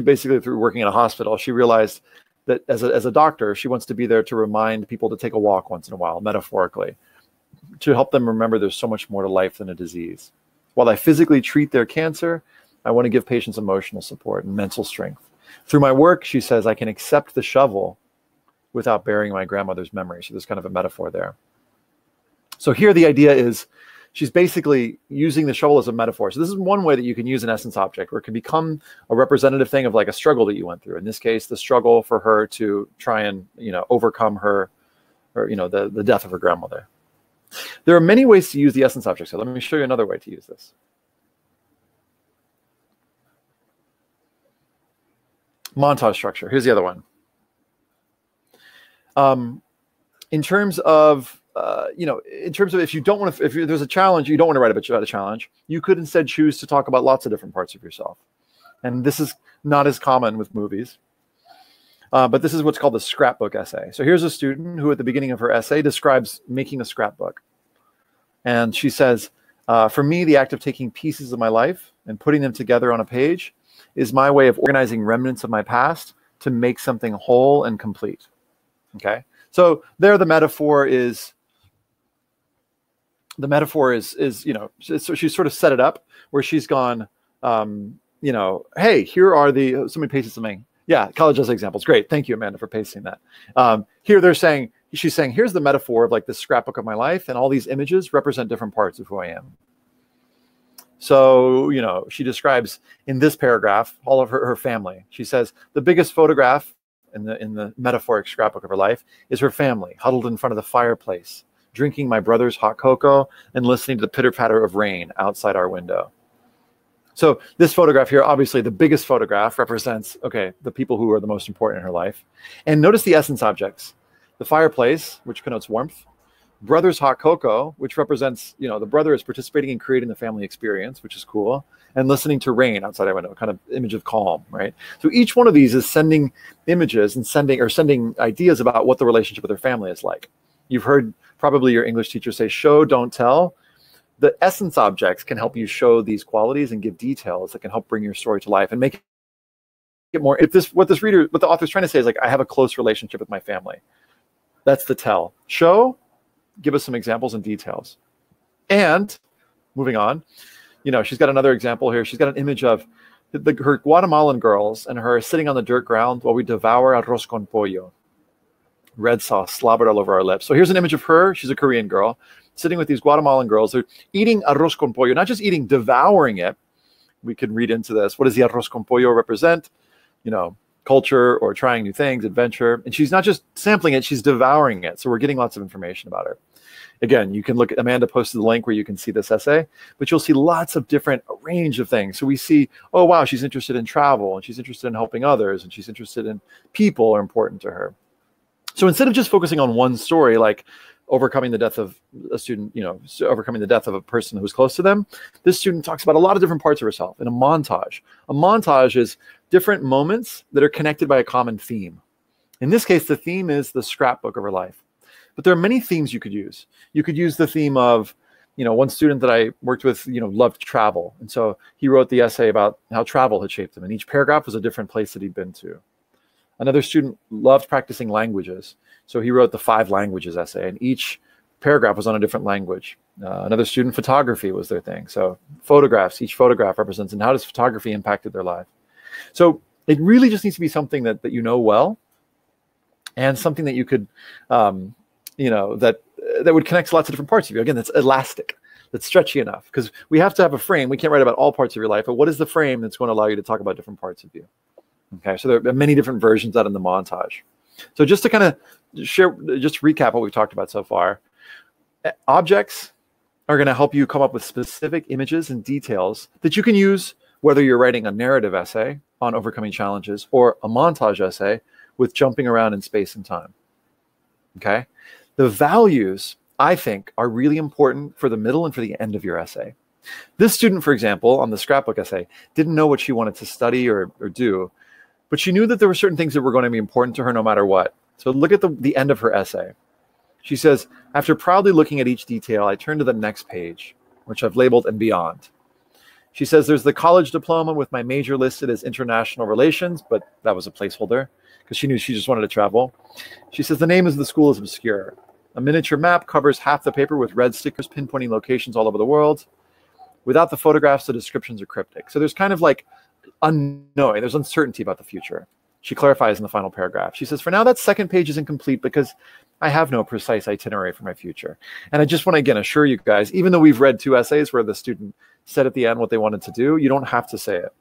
basically, through working in a hospital, she realized that as a doctor, she wants to be there to remind people to take a walk once in a while, metaphorically, to help them remember there's so much more to life than a disease. While I physically treat their cancer, I want to give patients emotional support and mental strength. Through my work, she says, I can accept the shovel without burying my grandmother's memory. So there's kind of a metaphor there. So here the idea is, she's basically using the shovel as a metaphor. So this is one way that you can use an essence object, where it can become a representative thing of like a struggle that you went through. In this case, the struggle for her to try and, overcome her, or, the death of her grandmother. There are many ways to use the essence object. So let me show you another way to use this. Montage structure. Here's the other one. In terms of, if you don't want to, if there's a challenge, you don't want to write about a challenge, you could instead choose to talk about lots of different parts of yourself. And this is not as common with movies. But this is what's called the scrapbook essay. So here's a student who at the beginning of her essay describes making a scrapbook. And she says, for me, the act of taking pieces of my life and putting them together on a page is my way of organizing remnants of my past to make something whole and complete. Okay? So there the metaphor is, so she's sort of set it up where she's gone, hey, here are somebody pasted something. Yeah, college essay examples. Great. Thank you, Amanda, for pasting that. Here she's saying, here's the metaphor of like this scrapbook of my life, and all these images represent different parts of who I am. So, she describes in this paragraph all of her family. She says the biggest photograph in the metaphoric scrapbook of her life is her family, huddled in front of the fireplace, drinking my brother's hot cocoa and listening to the pitter-patter of rain outside our window. So this photograph here, obviously the biggest photograph, represents, the people who are the most important in her life. And notice the essence objects. The fireplace, which connotes warmth. Brother's hot cocoa, which represents, the brother is participating in creating the family experience, which is cool. And listening to rain outside our window, kind of image of calm, right? So each one of these is sending images and sending ideas about what the relationship with her family is like. You've heard probably your English teacher say, show, don't tell. The essence objects can help you show these qualities and give details that can help bring your story to life and make it more. What the author's trying to say is like, I have a close relationship with my family. That's the tell. Show, give us some examples and details. And moving on, she's got another example here. She's got an image of her Guatemalan girls and her sitting on the dirt ground while we devour arroz con pollo. Red sauce slobbered all over our lips. So here's an image of her. She's a Korean girl sitting with these Guatemalan girls. They're eating arroz con pollo, not just eating, devouring it. We could read into this. What does the arroz con pollo represent? Culture or trying new things, adventure. And she's not just sampling it, she's devouring it. So we're getting lots of information about her. Again, you can look at, Amanda posted the link where you can see this essay, but you'll see lots of different range of things. So we see, oh, wow, she's interested in travel, and she's interested in helping others, and she's interested in people are important to her. So instead of just focusing on one story, like overcoming the death of a student, overcoming the death of a person who was close to them, this student talks about a lot of different parts of herself in a montage. A montage is different moments that are connected by a common theme. In this case, the theme is the scrapbook of her life. But there are many themes you could use. You could use the theme of, one student that I worked with, loved travel. And so he wrote the essay about how travel had shaped him. And each paragraph was a different place that he'd been to. Another student loved practicing languages. So he wrote the 5 languages essay, and each paragraph was on a different language. Another student, photography was their thing. So photographs, each photograph represents, and how does photography impacted their life? So it really just needs to be something that you know well, and something that you could, that would connect to lots of different parts of you. Again, that's elastic, that's stretchy enough, because we have to have a frame. We can't write about all parts of your life, but what is the frame that's going to allow you to talk about different parts of you? Okay, so there are many different versions out in the montage. So just to kind of recap what we've talked about so far, objects are going to help you come up with specific images and details that you can use whether you're writing a narrative essay on overcoming challenges or a montage essay with jumping around in space and time. Okay? The values, I think, are really important for the middle and for the end of your essay. This student, for example, on the scrapbook essay, didn't know what she wanted to study or do, but she knew that there were certain things that were going to be important to her no matter what. So look at the end of her essay. She says, after proudly looking at each detail, I turned to the next page, which I've labeled and beyond. She says, there's the college diploma with my major listed as international relations, but that was a placeholder because she knew she just wanted to travel. She says, the name of the school is obscure. A miniature map covers half the paper with red stickers pinpointing locations all over the world. Without the photographs, the descriptions are cryptic. So there's kind of like unknowing, there's uncertainty about the future. She clarifies in the final paragraph. She says, for now, that second page is incomplete because I have no precise itinerary for my future. And I just want to, again, assure you guys, even though we've read 2 essays where the student said at the end what they wanted to do, you don't have to say it.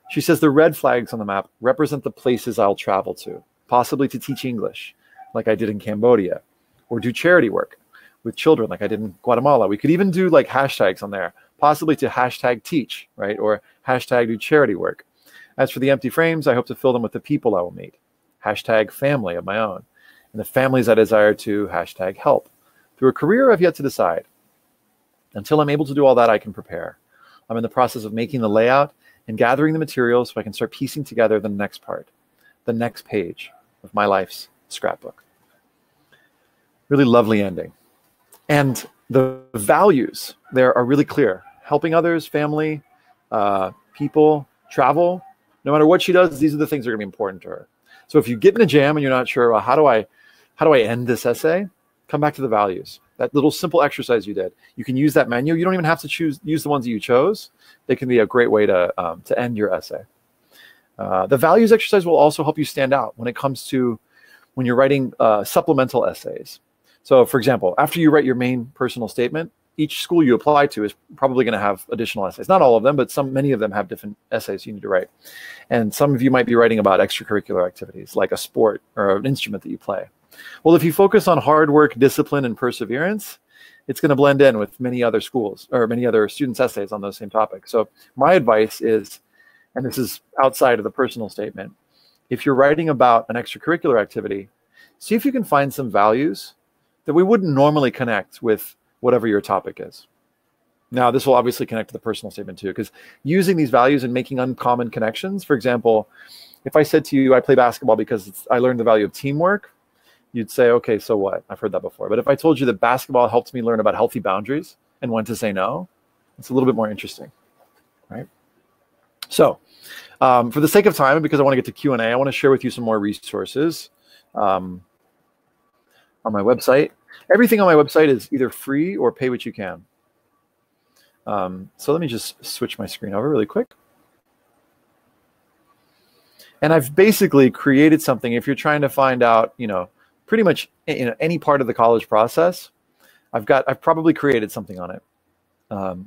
She says the red flags on the map represent the places I'll travel to, possibly to teach English, like I did in Cambodia, or do charity work with children, like I did in Guatemala. We could even do like hashtags on there, possibly to hashtag teach, right? Or hashtag do charity work. As for the empty frames, I hope to fill them with the people I will meet. Hashtag family of my own. And the families I desire to hashtag help. Through a career I've yet to decide. Until I'm able to do all that, I can prepare. I'm in the process of making the layout and gathering the materials so I can start piecing together the next part, the next page of my life's scrapbook. Really lovely ending. And the values there are really clear. Helping others, family, people, travel. No matter what she does, these are the things that are going to be important to her. So if you get in a jam and you're not sure, well, how do I end this essay? Come back to the values. That little simple exercise you did. You can use that menu. You don't even have to use the ones that you chose. They can be a great way to end your essay. The values exercise will also help you stand out when it comes to when you're writing supplemental essays. So for example, after you write your main personal statement, each school you apply to is probably going to have additional essays. Not all of them, but many of them have different essays you need to write. And some of you might be writing about extracurricular activities, like a sport or an instrument that you play. Well, if you focus on hard work, discipline, and perseverance, it's going to blend in with many other schools or many other students' essays on those same topics. So my advice is, and this is outside of the personal statement, if you're writing about an extracurricular activity, see if you can find some values that we wouldn't normally connect with whatever your topic is. Now, this will obviously connect to the personal statement too, because using these values and making uncommon connections, for example, if I said to you, I play basketball because I learned the value of teamwork, you'd say, okay, so what? I've heard that before. But if I told you that basketball helped me learn about healthy boundaries and when to say no, it's a little bit more interesting, right? So for the sake of time, and because I want to get to Q&A, I want to share with you some more resources on my website. Everything on my website is either free or pay what you can. So let me just switch my screen over really quick. And I've basically created something. If you're trying to find out, pretty much any part of the college process, I've probably created something on it.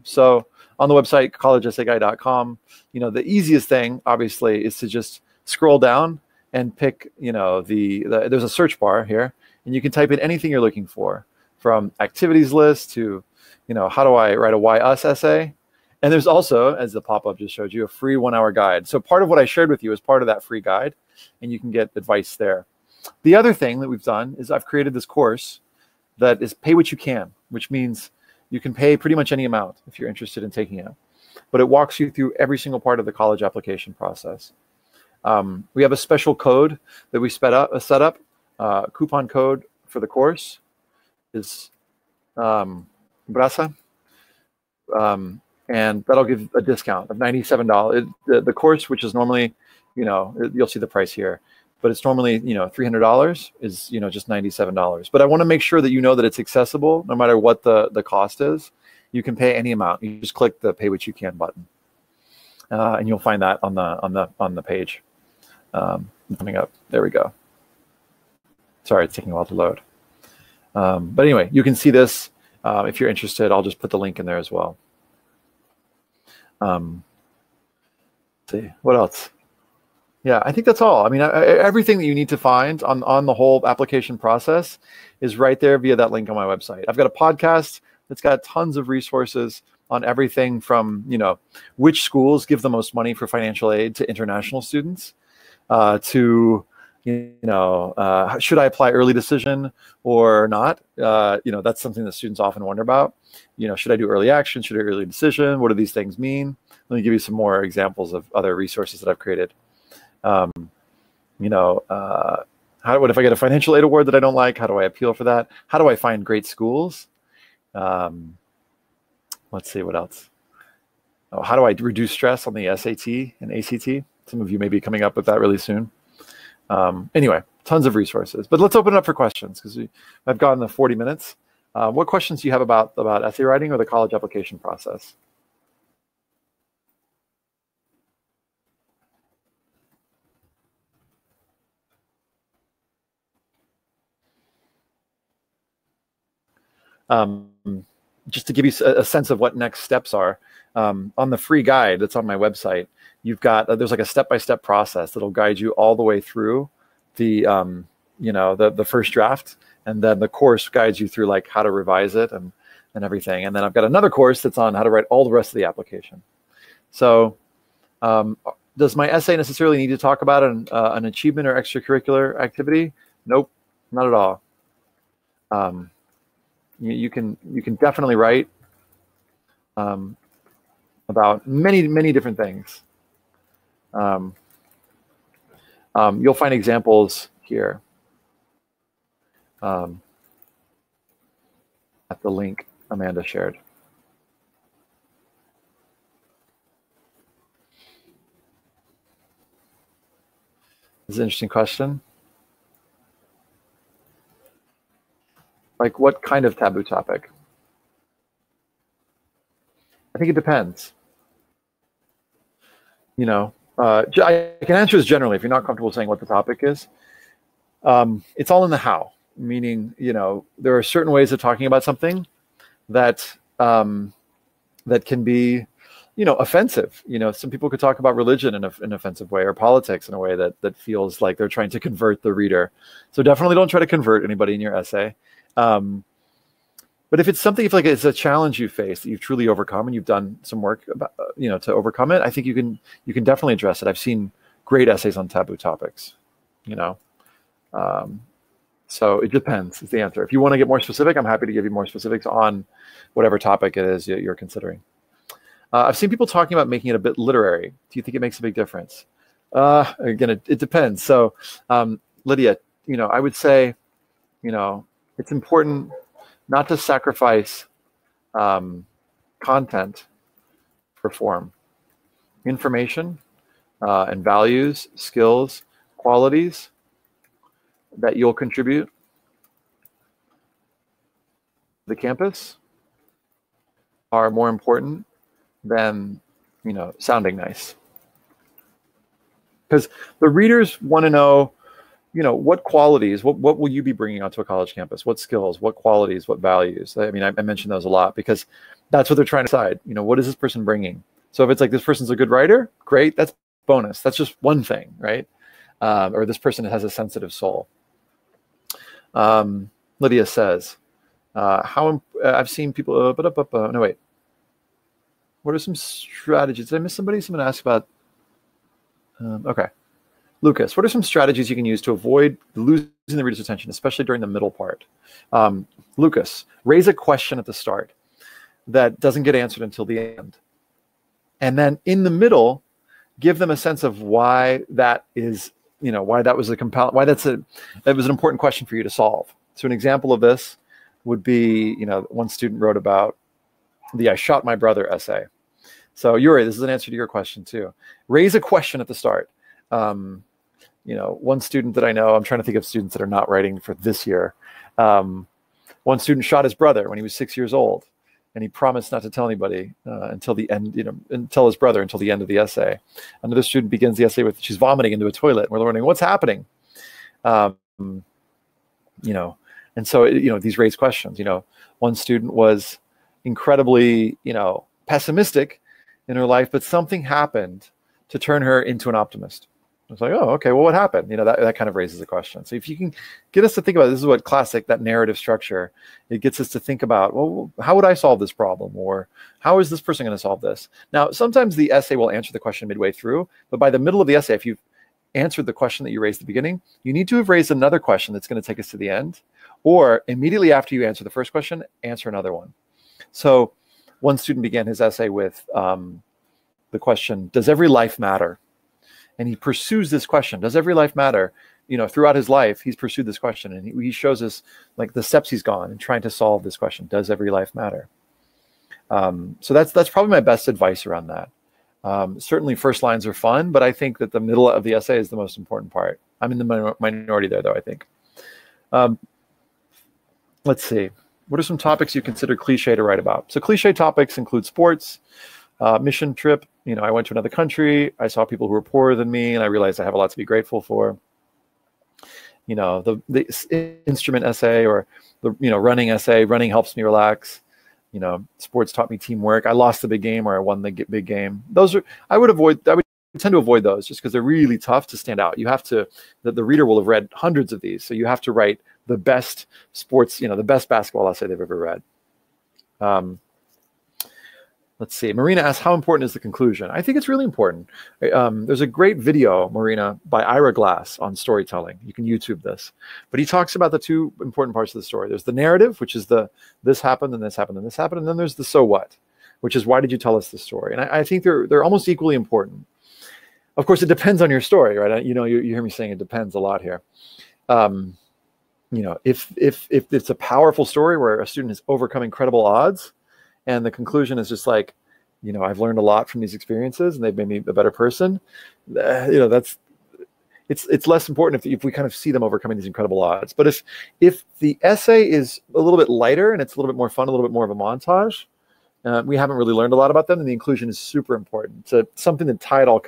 So on the website, collegeessayguy.com, the easiest thing, obviously, is to just scroll down and pick, there's a search bar here, and you can type in anything you're looking for, from activities list to, how do I write a why us essay? And there's also, as the pop-up just showed you, a free 1-hour guide. So part of what I shared with you is part of that free guide, and you can get advice there. The other thing that we've done is I've created this course that is pay what you can, which means you can pay pretty much any amount if you're interested in taking it. But it walks you through every single part of the college application process. We have a special code that we set up. Coupon code for the course is BRASA. And that'll give a discount of $97. The course, which is normally, you'll see the price here, but it's normally, $300 is, just $97. But I want to make sure that you know that it's accessible no matter what the cost is. You can pay any amount. You just click the pay what you can button. And you'll find that on the page coming up. There we go. Sorry, it's taking a while to load. But anyway, you can see this. If you're interested, I'll just put the link in there as well. Let's see, what else? Yeah, I think that's all. I mean, everything that you need to find on the whole application process is right there via that link on my website. I've got a podcast that's got tons of resources on everything from, which schools give the most money for financial aid to international students, to, should I apply early decision or not? That's something that students often wonder about. Should I do early action? Should I do early decision? What do these things mean? Let me give you some more examples of other resources that I've created. What if I get a financial aid award that I don't like? How do I appeal for that? How do I find great schools? Let's see, what else? Oh, how do I reduce stress on the SAT and ACT? Some of you may be coming up with that really soon. Anyway, tons of resources. But let's open it up for questions because I've gone the 40 minutes. What questions do you have about essay writing or the college application process? Um, just to give you a sense of what next steps are, on the free guide that's on my website, you've got there's like a step-by-step process that'll guide you all the way through the the first draft, and then the course guides you through like how to revise it and everything. And then I've got another course that's on how to write all the rest of the application. So does my essay necessarily need to talk about an achievement or extracurricular activity? Nope, not at all. You can definitely write about many different things. You'll find examples here at the link Amanda shared. This is an interesting question. Like, what kind of taboo topic? I think it depends. I can answer this generally if you're not comfortable saying what the topic is. It's all in the how, meaning, there are certain ways of talking about something that that can be, offensive. Some people could talk about religion in an offensive way, or politics in a way that feels like they're trying to convert the reader. So definitely don't try to convert anybody in your essay. But if it's something, it's a challenge you face that you've truly overcome and you've done some work about, to overcome it, I think you can definitely address it. I've seen great essays on taboo topics, so it depends is the answer. If you want to get more specific, I'm happy to give you more specifics on whatever topic it is you're considering. I've seen people talking about making it a bit literary. Do you think it makes a big difference? Again, it depends. So, Lydia, I would say, it's important not to sacrifice content for form. Information and values, skills, qualities that you'll contribute to the campus are more important than, sounding nice. Because the readers want to know, what qualities, what will you be bringing onto a college campus? What skills, what qualities, what values? I mentioned those a lot because that's what they're trying to decide. What is this person bringing? So if it's like this person's a good writer, great, that's bonus. That's just one thing, right? Or this person has a sensitive soul. Lydia says, I've seen people, no, wait. What are some strategies? Did I miss somebody? Someone asked about, okay. Lucas, what are some strategies you can use to avoid losing the reader's attention, especially during the middle part? Lucas, raise a question at the start that doesn't get answered until the end. And then in the middle, give them a sense of why that is, why that was that was an important question for you to solve. So an example of this would be, one student wrote about the "I shot my brother" essay. So Yuri, this is an answer to your question too. Raise a question at the start. One student that I know, I'm trying to think of students that are not writing for this year. One student shot his brother when he was 6 years old, and he promised not to tell anybody until the end, tell his brother until the end of the essay. Another student begins the essay with, she's vomiting into a toilet. And we're learning what's happening. And so, these raise questions. One student was incredibly, pessimistic in her life, but something happened to turn her into an optimist. It's like, oh, okay, well, what happened? That kind of raises a question. So if you can get us to think about, this is what classic, that narrative structure, it gets us to think about, well, how would I solve this problem? Or how is this person going to solve this? Now, sometimes the essay will answer the question midway through, but by the middle of the essay, if you've answered the question that you raised at the beginning, you need to have raised another question that's going to take us to the end, or immediately after you answer the first question, answer another one. So one student began his essay with the question, does every life matter? And he pursues this question, does every life matter? Throughout his life, he's pursued this question, and he shows us like the steps he's gone in trying to solve this question, does every life matter? So that's probably my best advice around that. Certainly first lines are fun, but I think that the middle of the essay is the most important part. I'm in the minority there, though, I think. Let's see. What are some topics you consider cliche to write about? So cliche topics include sports, mission trip. I went to another country. I saw people who were poorer than me, and I realized I have a lot to be grateful for. you know, the instrument essay, or the, you know, running essay. Running helps me relax. You know, sports taught me teamwork. I lost the big game, or I won the big game. Those are, I would tend to avoid those just because they're really tough to stand out. You have to, the reader will have read hundreds of these, so you have to write the best sports, you know, the best basketball essay they've ever read. Let's see. Marina asks, how important is the conclusion? I think it's really important. There's a great video, Marina, by Ira Glass on storytelling. You can YouTube this. But he talks about the two important parts of the story. There's the narrative, which is the this happened and this happened and this happened. And then there's the so what, which is why did you tell us the story? And I think they're almost equally important. Of course, it depends on your story, right? You know, you hear me saying it depends a lot here. You know, if it's a powerful story where a student is overcoming incredible odds, and the conclusion is just like, you know, I've learned a lot from these experiences and they've made me a better person. You know, it's less important if we kind of see them overcoming these incredible odds. But if the essay is a little bit lighter and it's a little bit more fun, a little bit more of a montage, we haven't really learned a lot about them, and the inclusion is super important. So something to tie it all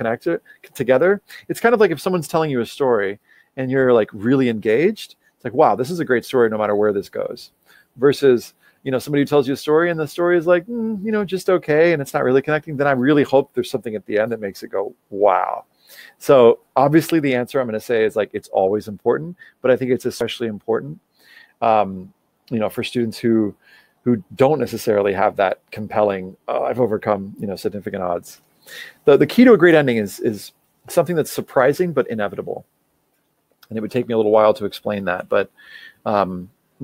together. It's kind of like if someone's telling you a story and you're like really engaged. It's like, wow, this is a great story no matter where this goes. Versus, you know, somebody who tells you a story and the story is like, you know, just okay, and it's not really connecting, then I really hope there's something at the end that makes it go, wow. So obviously the answer I'm going to say is like, it's always important, but I think it's especially important, you know, for students who don't necessarily have that compelling, I've overcome, you know, significant odds. The key to a great ending is something that's surprising but inevitable. And it would take me a little while to explain that, but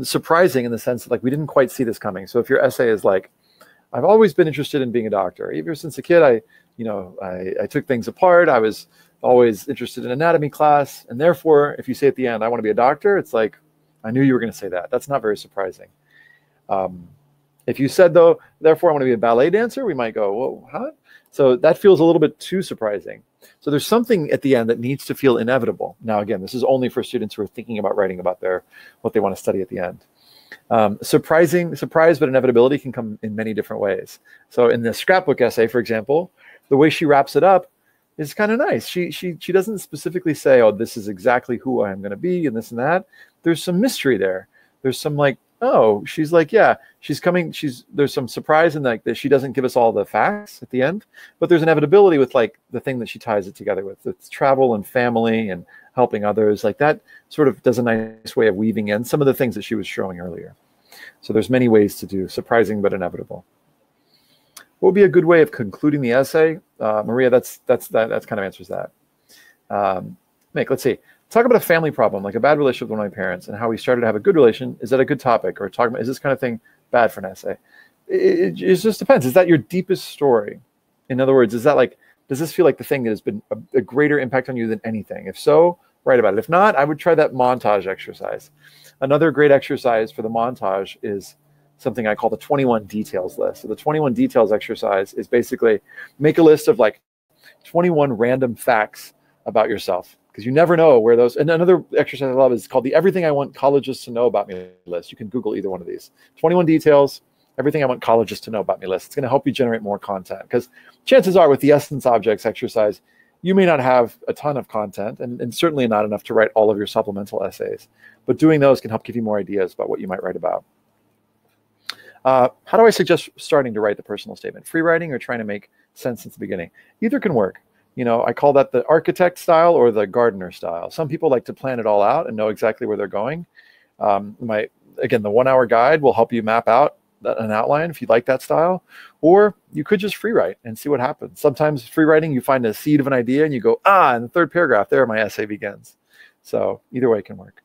surprising in the sense that like we didn't quite see this coming. So if your essay is like, I've always been interested in being a doctor. Ever since a kid, I took things apart. I was always interested in anatomy class. And therefore, if you say at the end, I want to be a doctor, it's like, I knew you were going to say that. That's not very surprising. If you said, though, therefore I want to be a ballet dancer, we might go, whoa, huh? So that feels a little bit too surprising. So there's something at the end that needs to feel inevitable. Now, again, this is only for students who are thinking about writing about what they want to study at the end. Surprise but inevitability can come in many different ways. So in the scrapbook essay, for example, the way she wraps it up is kind of nice. She doesn't specifically say, oh, this is exactly who I am going to be and this and that. There's some mystery there. There's some like, oh, she's like, yeah, she's coming. There's some surprise in like that she doesn't give us all the facts at the end, but there's inevitability with like the thing that she ties it together with. It's travel and family and helping others. Like that sort of does a nice way of weaving in some of the things that she was showing earlier. So there's many ways to do surprising but inevitable. What would be a good way of concluding the essay? Maria, that's kind of answers that. Let's see. Talk about a family problem, like a bad relationship with one of my parents, and how we started to have a good relation. Is that a good topic? Or talk about, is this kind of thing bad for an essay? It just depends. Is that your deepest story? In other words, is that like, does this feel like the thing that has been a greater impact on you than anything? If so, write about it. If not, I would try that montage exercise. Another great exercise for the montage is something I call the 21 details list. So the 21 details exercise is basically make a list of like 21 random facts about yourself, because you never know where those, and another exercise I love is called the Everything I Want Colleges to Know About Me list. You can Google either one of these. 21 details, Everything I Want Colleges to Know About Me list. It's going to help you generate more content, because chances are with the essence objects exercise, you may not have a ton of content and certainly not enough to write all of your supplemental essays, but doing those can help give you more ideas about what you might write about. How do I suggest starting to write the personal statement? Free writing or trying to make sense at the beginning? Either can work. You know, I call that the architect style or the gardener style. Some people like to plan it all out and know exactly where they're going. Again, the 1 hour guide will help you map out an outline if you like that style, or you could just free write and see what happens. Sometimes free writing, you find a seed of an idea and you go, in the third paragraph, there my essay begins. So either way can work.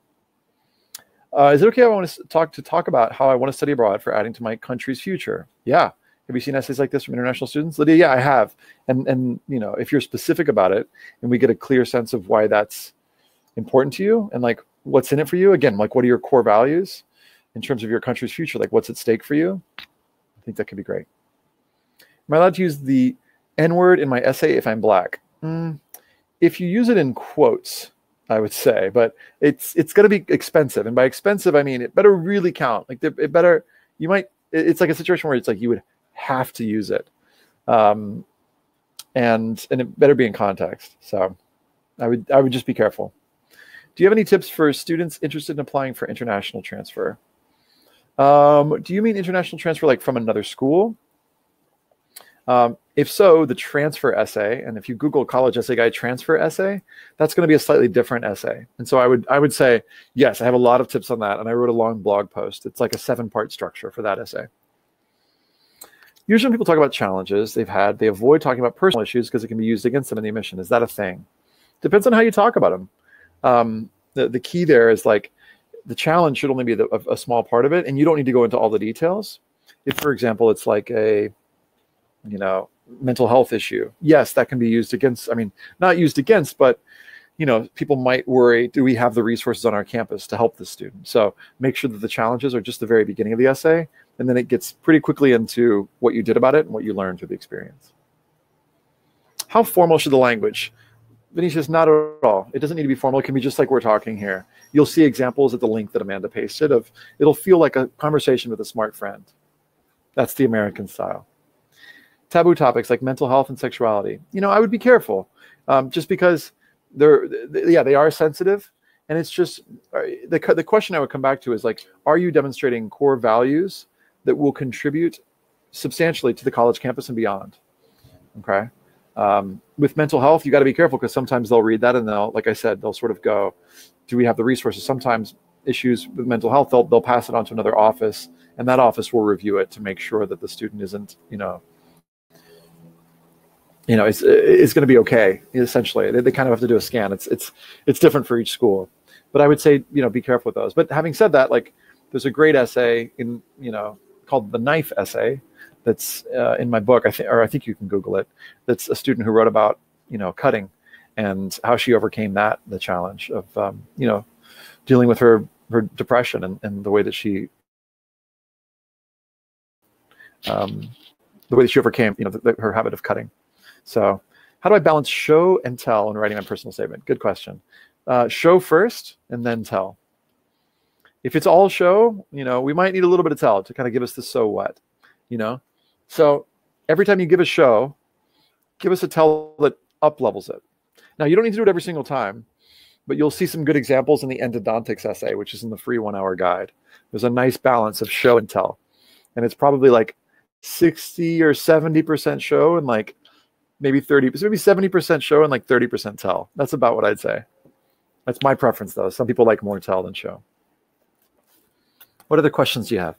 Is it okay? I want to talk about how I want to study abroad for adding to my country's future. Yeah. Have you seen essays like this from international students? Lydia, yeah, I have. And you know, if you're specific about it and we get a clear sense of why that's important to you and like what's in it for you, again, like what are your core values in terms of your country's future? Like what's at stake for you? I think that could be great. Am I allowed to use the N word in my essay if I'm Black? If you use it in quotes, I would say, but it's going to be expensive. And by expensive, I mean, it better really count. Like it's like a situation where it's like you would have to use it. And it better be in context. So I would just be careful. Do you have any tips for students interested in applying for international transfer? Do you mean international transfer like from another school? If so, the transfer essay, and if you Google college essay guide transfer essay, that's going to be a slightly different essay. And so I would say, yes, I have a lot of tips on that. And I wrote a long blog post. It's like a 7-part structure for that essay. Usually when people talk about challenges they've had, they avoid talking about personal issues because it can be used against them in the admission. Is that a thing? Depends on how you talk about them. The key there is like the challenge should only be a small part of it, and you don't need to go into all the details. If, for example, it's like a, mental health issue, yes, that can be used against, not used against, but, people might worry, do we have the resources on our campus to help this student? So make sure that the challenges are just the very beginning of the essay, and then it gets pretty quickly into what you did about it and what you learned through the experience. How formal should the language? Vinicius, not at all. It doesn't need to be formal. It can be just like we're talking here. You'll see examples at the link that Amanda pasted of, it'll feel like a conversation with a smart friend. That's the American style. Taboo topics like mental health and sexuality. I would be careful just because they are sensitive. And it's just, the question I would come back to is like, are you demonstrating core values that will contribute substantially to the college campus and beyond? Okay. With mental health, you got to be careful because sometimes they'll read that and like I said, they'll sort of go, do we have the resources? Sometimes issues with mental health, they'll pass it on to another office, and that office will review it to make sure that the student isn't, it's going to be okay. Essentially, they kind of have to do a scan. It's different for each school, but I would say, be careful with those. But having said that, like there's a great essay called the knife essay. That's in my book, I think you can Google it. That's a student who wrote about, cutting and how she overcame the challenge of, dealing with her depression and the way that she overcame, her habit of cutting. So how do I balance show and tell when writing my personal statement? Good question. Show first and then tell. If it's all show, we might need a little bit of tell to kind of give us the so what, So every time you give a show, give us a tell that up levels it. Now, you don't need to do it every single time, but you'll see some good examples in the endodontics essay, which is in the free 1-hour guide. There's a nice balance of show and tell. And it's probably like 60 or 70% show and like maybe 70% show and like 30% tell. That's about what I'd say. That's my preference, though. Some people like more tell than show. What other questions do you have?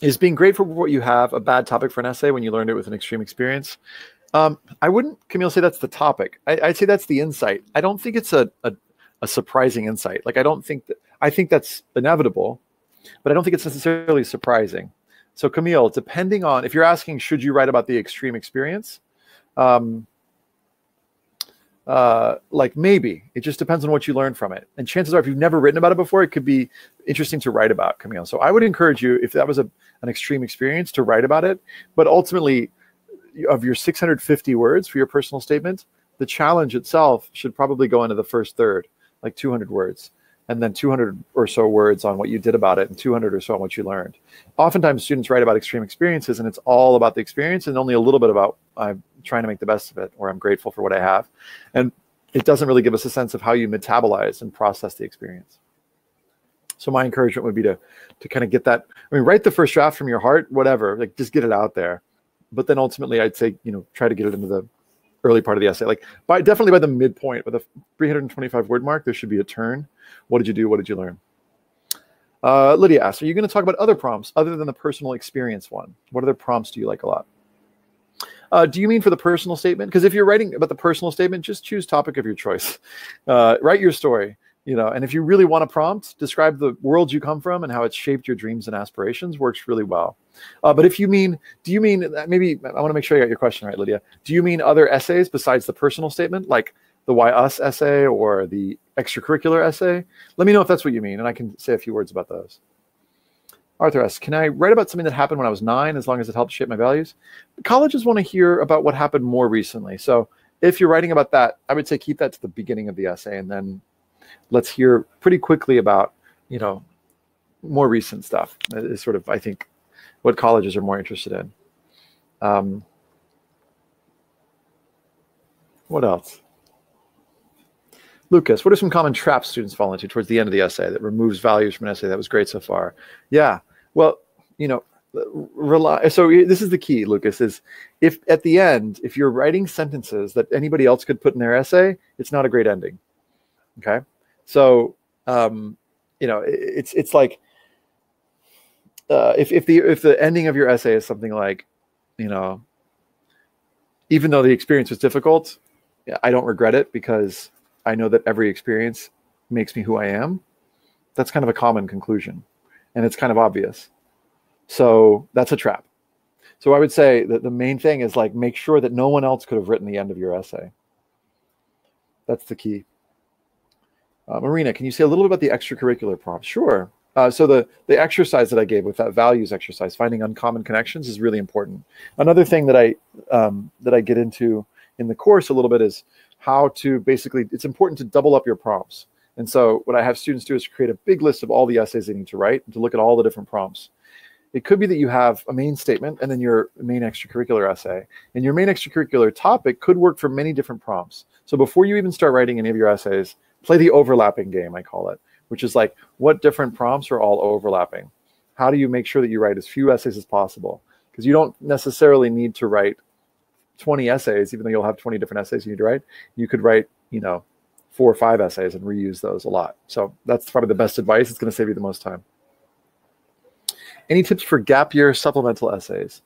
Is being grateful for what you have a bad topic for an essay when you learned it with an extreme experience? I wouldn't, Camille, say that's the topic. I'd say that's the insight. I don't think it's a surprising insight. Like, I think that's inevitable, but I don't think it's necessarily surprising. So Camille, depending on, if you're asking, should you write about the extreme experience? Like maybe, it just depends on what you learn from it. And chances are, if you've never written about it before, it could be interesting to write about, Camille. So I would encourage you, if that was an extreme experience, to write about it. But ultimately, of your 650 words for your personal statement, the challenge itself should probably go into the first third, like 200 words, and then 200 or so words on what you did about it, and 200 or so on what you learned. Oftentimes students write about extreme experiences and it's all about the experience and only a little bit about I'm trying to make the best of it, or I'm grateful for what I have. And it doesn't really give us a sense of how you metabolize and process the experience. So my encouragement would be to kind of get that, write the first draft from your heart, whatever, like just get it out there. But then ultimately I'd say, try to get it into the early part of the essay. Like definitely by the midpoint with a 325 word mark, there should be a turn. What did you do? What did you learn? Lydia asks, are you going to talk about other prompts other than the personal experience one? What other prompts do you like a lot? Do you mean for the personal statement? Because if you're writing about the personal statement, just choose topic of your choice. Write your story, and if you really want a prompt, describe the world you come from and how it's shaped your dreams and aspirations, works really well. But if you mean, maybe I want to make sure I got your question right, Lydia. Do you mean other essays besides the personal statement, like the Why Us essay or the extracurricular essay? Let me know if that's what you mean, and I can say a few words about those. Arthur asks, can I write about something that happened when I was 9 as long as it helps shape my values? Colleges want to hear about what happened more recently. So if you're writing about that, I would say keep that to the beginning of the essay, and then let's hear pretty quickly about, more recent stuff is sort of, I think, what colleges are more interested in. What else? Lucas, what are some common traps students fall into towards the end of the essay that removes values from an essay that was great so far? Yeah, well, so this is the key, Lucas, is if at the end, if you're writing sentences that anybody else could put in their essay, it's not a great ending. Okay. So, it's like, if the ending of your essay is something like, even though the experience was difficult, I don't regret it because I know that every experience makes me who I am. That's kind of a common conclusion, and it's kind of obvious. So that's a trap. So I would say that the main thing is like, make sure that no one else could have written the end of your essay. That's the key. Marina, can you say a little bit about the extracurricular prompts? Sure. So the exercise that I gave with that values exercise, finding uncommon connections, is really important. Another thing that I get into in the course a little bit is how to basically, it's important to double up your prompts. And so what I have students do is create a big list of all the essays they need to write and to look at all the different prompts. It could be that you have a main statement and then your main extracurricular essay. And your main extracurricular topic could work for many different prompts. So before you even start writing any of your essays, play the overlapping game, I call it, which is like, what different prompts are all overlapping? How do you make sure that you write as few essays as possible? Because you don't necessarily need to write 20 essays, even though you'll have 20 different essays you need to write. You could write, 4 or 5 essays and reuse those a lot. So that's probably the best advice. It's going to save you the most time. Any tips for gap year supplemental essays?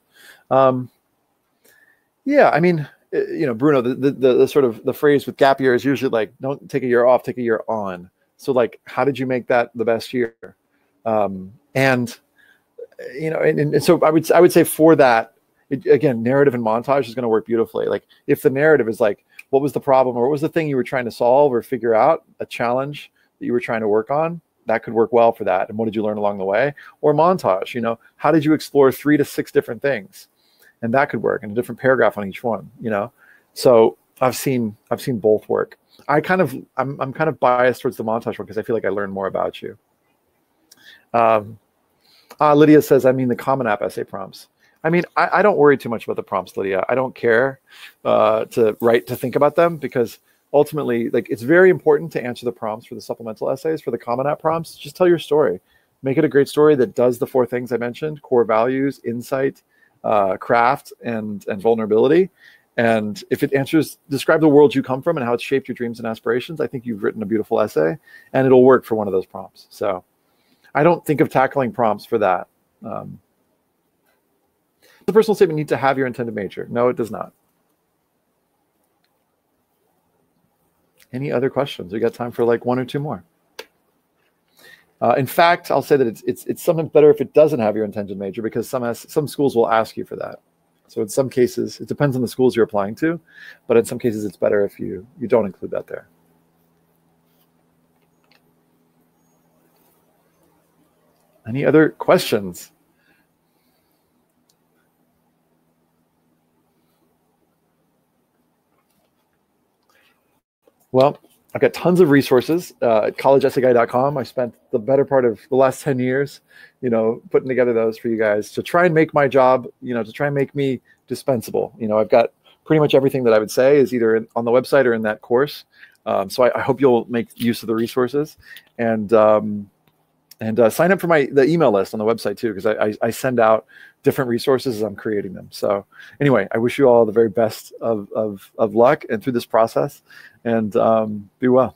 Yeah, I mean, Bruno, the sort of the phrase with gap year is usually like, don't take a year off, take a year on. So like, how did you make that the best year? And so I would say for that, again, narrative and montage is going to work beautifully. Like if the narrative is like, what was the problem, or what was the thing you were trying to solve or figure out, a challenge that you were trying to work on, that could work well for that. And what did you learn along the way? Or montage, how did you explore 3 to 6 different things? And that could work, and a different paragraph on each one, So I've seen both work. I'm kind of biased towards the montage one because I feel like I learned more about you. Lydia says, the Common App essay prompts. I don't worry too much about the prompts, Lydia. I don't care to think about them, because ultimately, like, it's very important to answer the prompts for the supplemental essays. For the Common App prompts, just tell your story. Make it a great story that does the 4 things I mentioned: core values, insight, craft, and vulnerability. And if it describe the world you come from and how it's shaped your dreams and aspirations, I think you've written a beautiful essay, and it'll work for one of those prompts. So I don't think of tackling prompts for that. The personal statement need to have your intended major? No, it does not. Any other questions? We got time for like 1 or 2 more. In fact, I'll say that it's sometimes better if it doesn't have your intended major, because some schools will ask you for that. So in some cases, it depends on the schools you're applying to, but in some cases, it's better if you don't include that there. Any other questions? Well, I've got tons of resources at collegeessayguy.com. I spent the better part of the last 10 years, putting together those for you guys to try and make my job, to try and make me dispensable. I've got pretty much everything that I would say is either on the website or in that course. So I hope you'll make use of the resources, and sign up for the email list on the website too, because I send out different resources as I'm creating them. So anyway, I wish you all the very best of luck and through this process, and be well.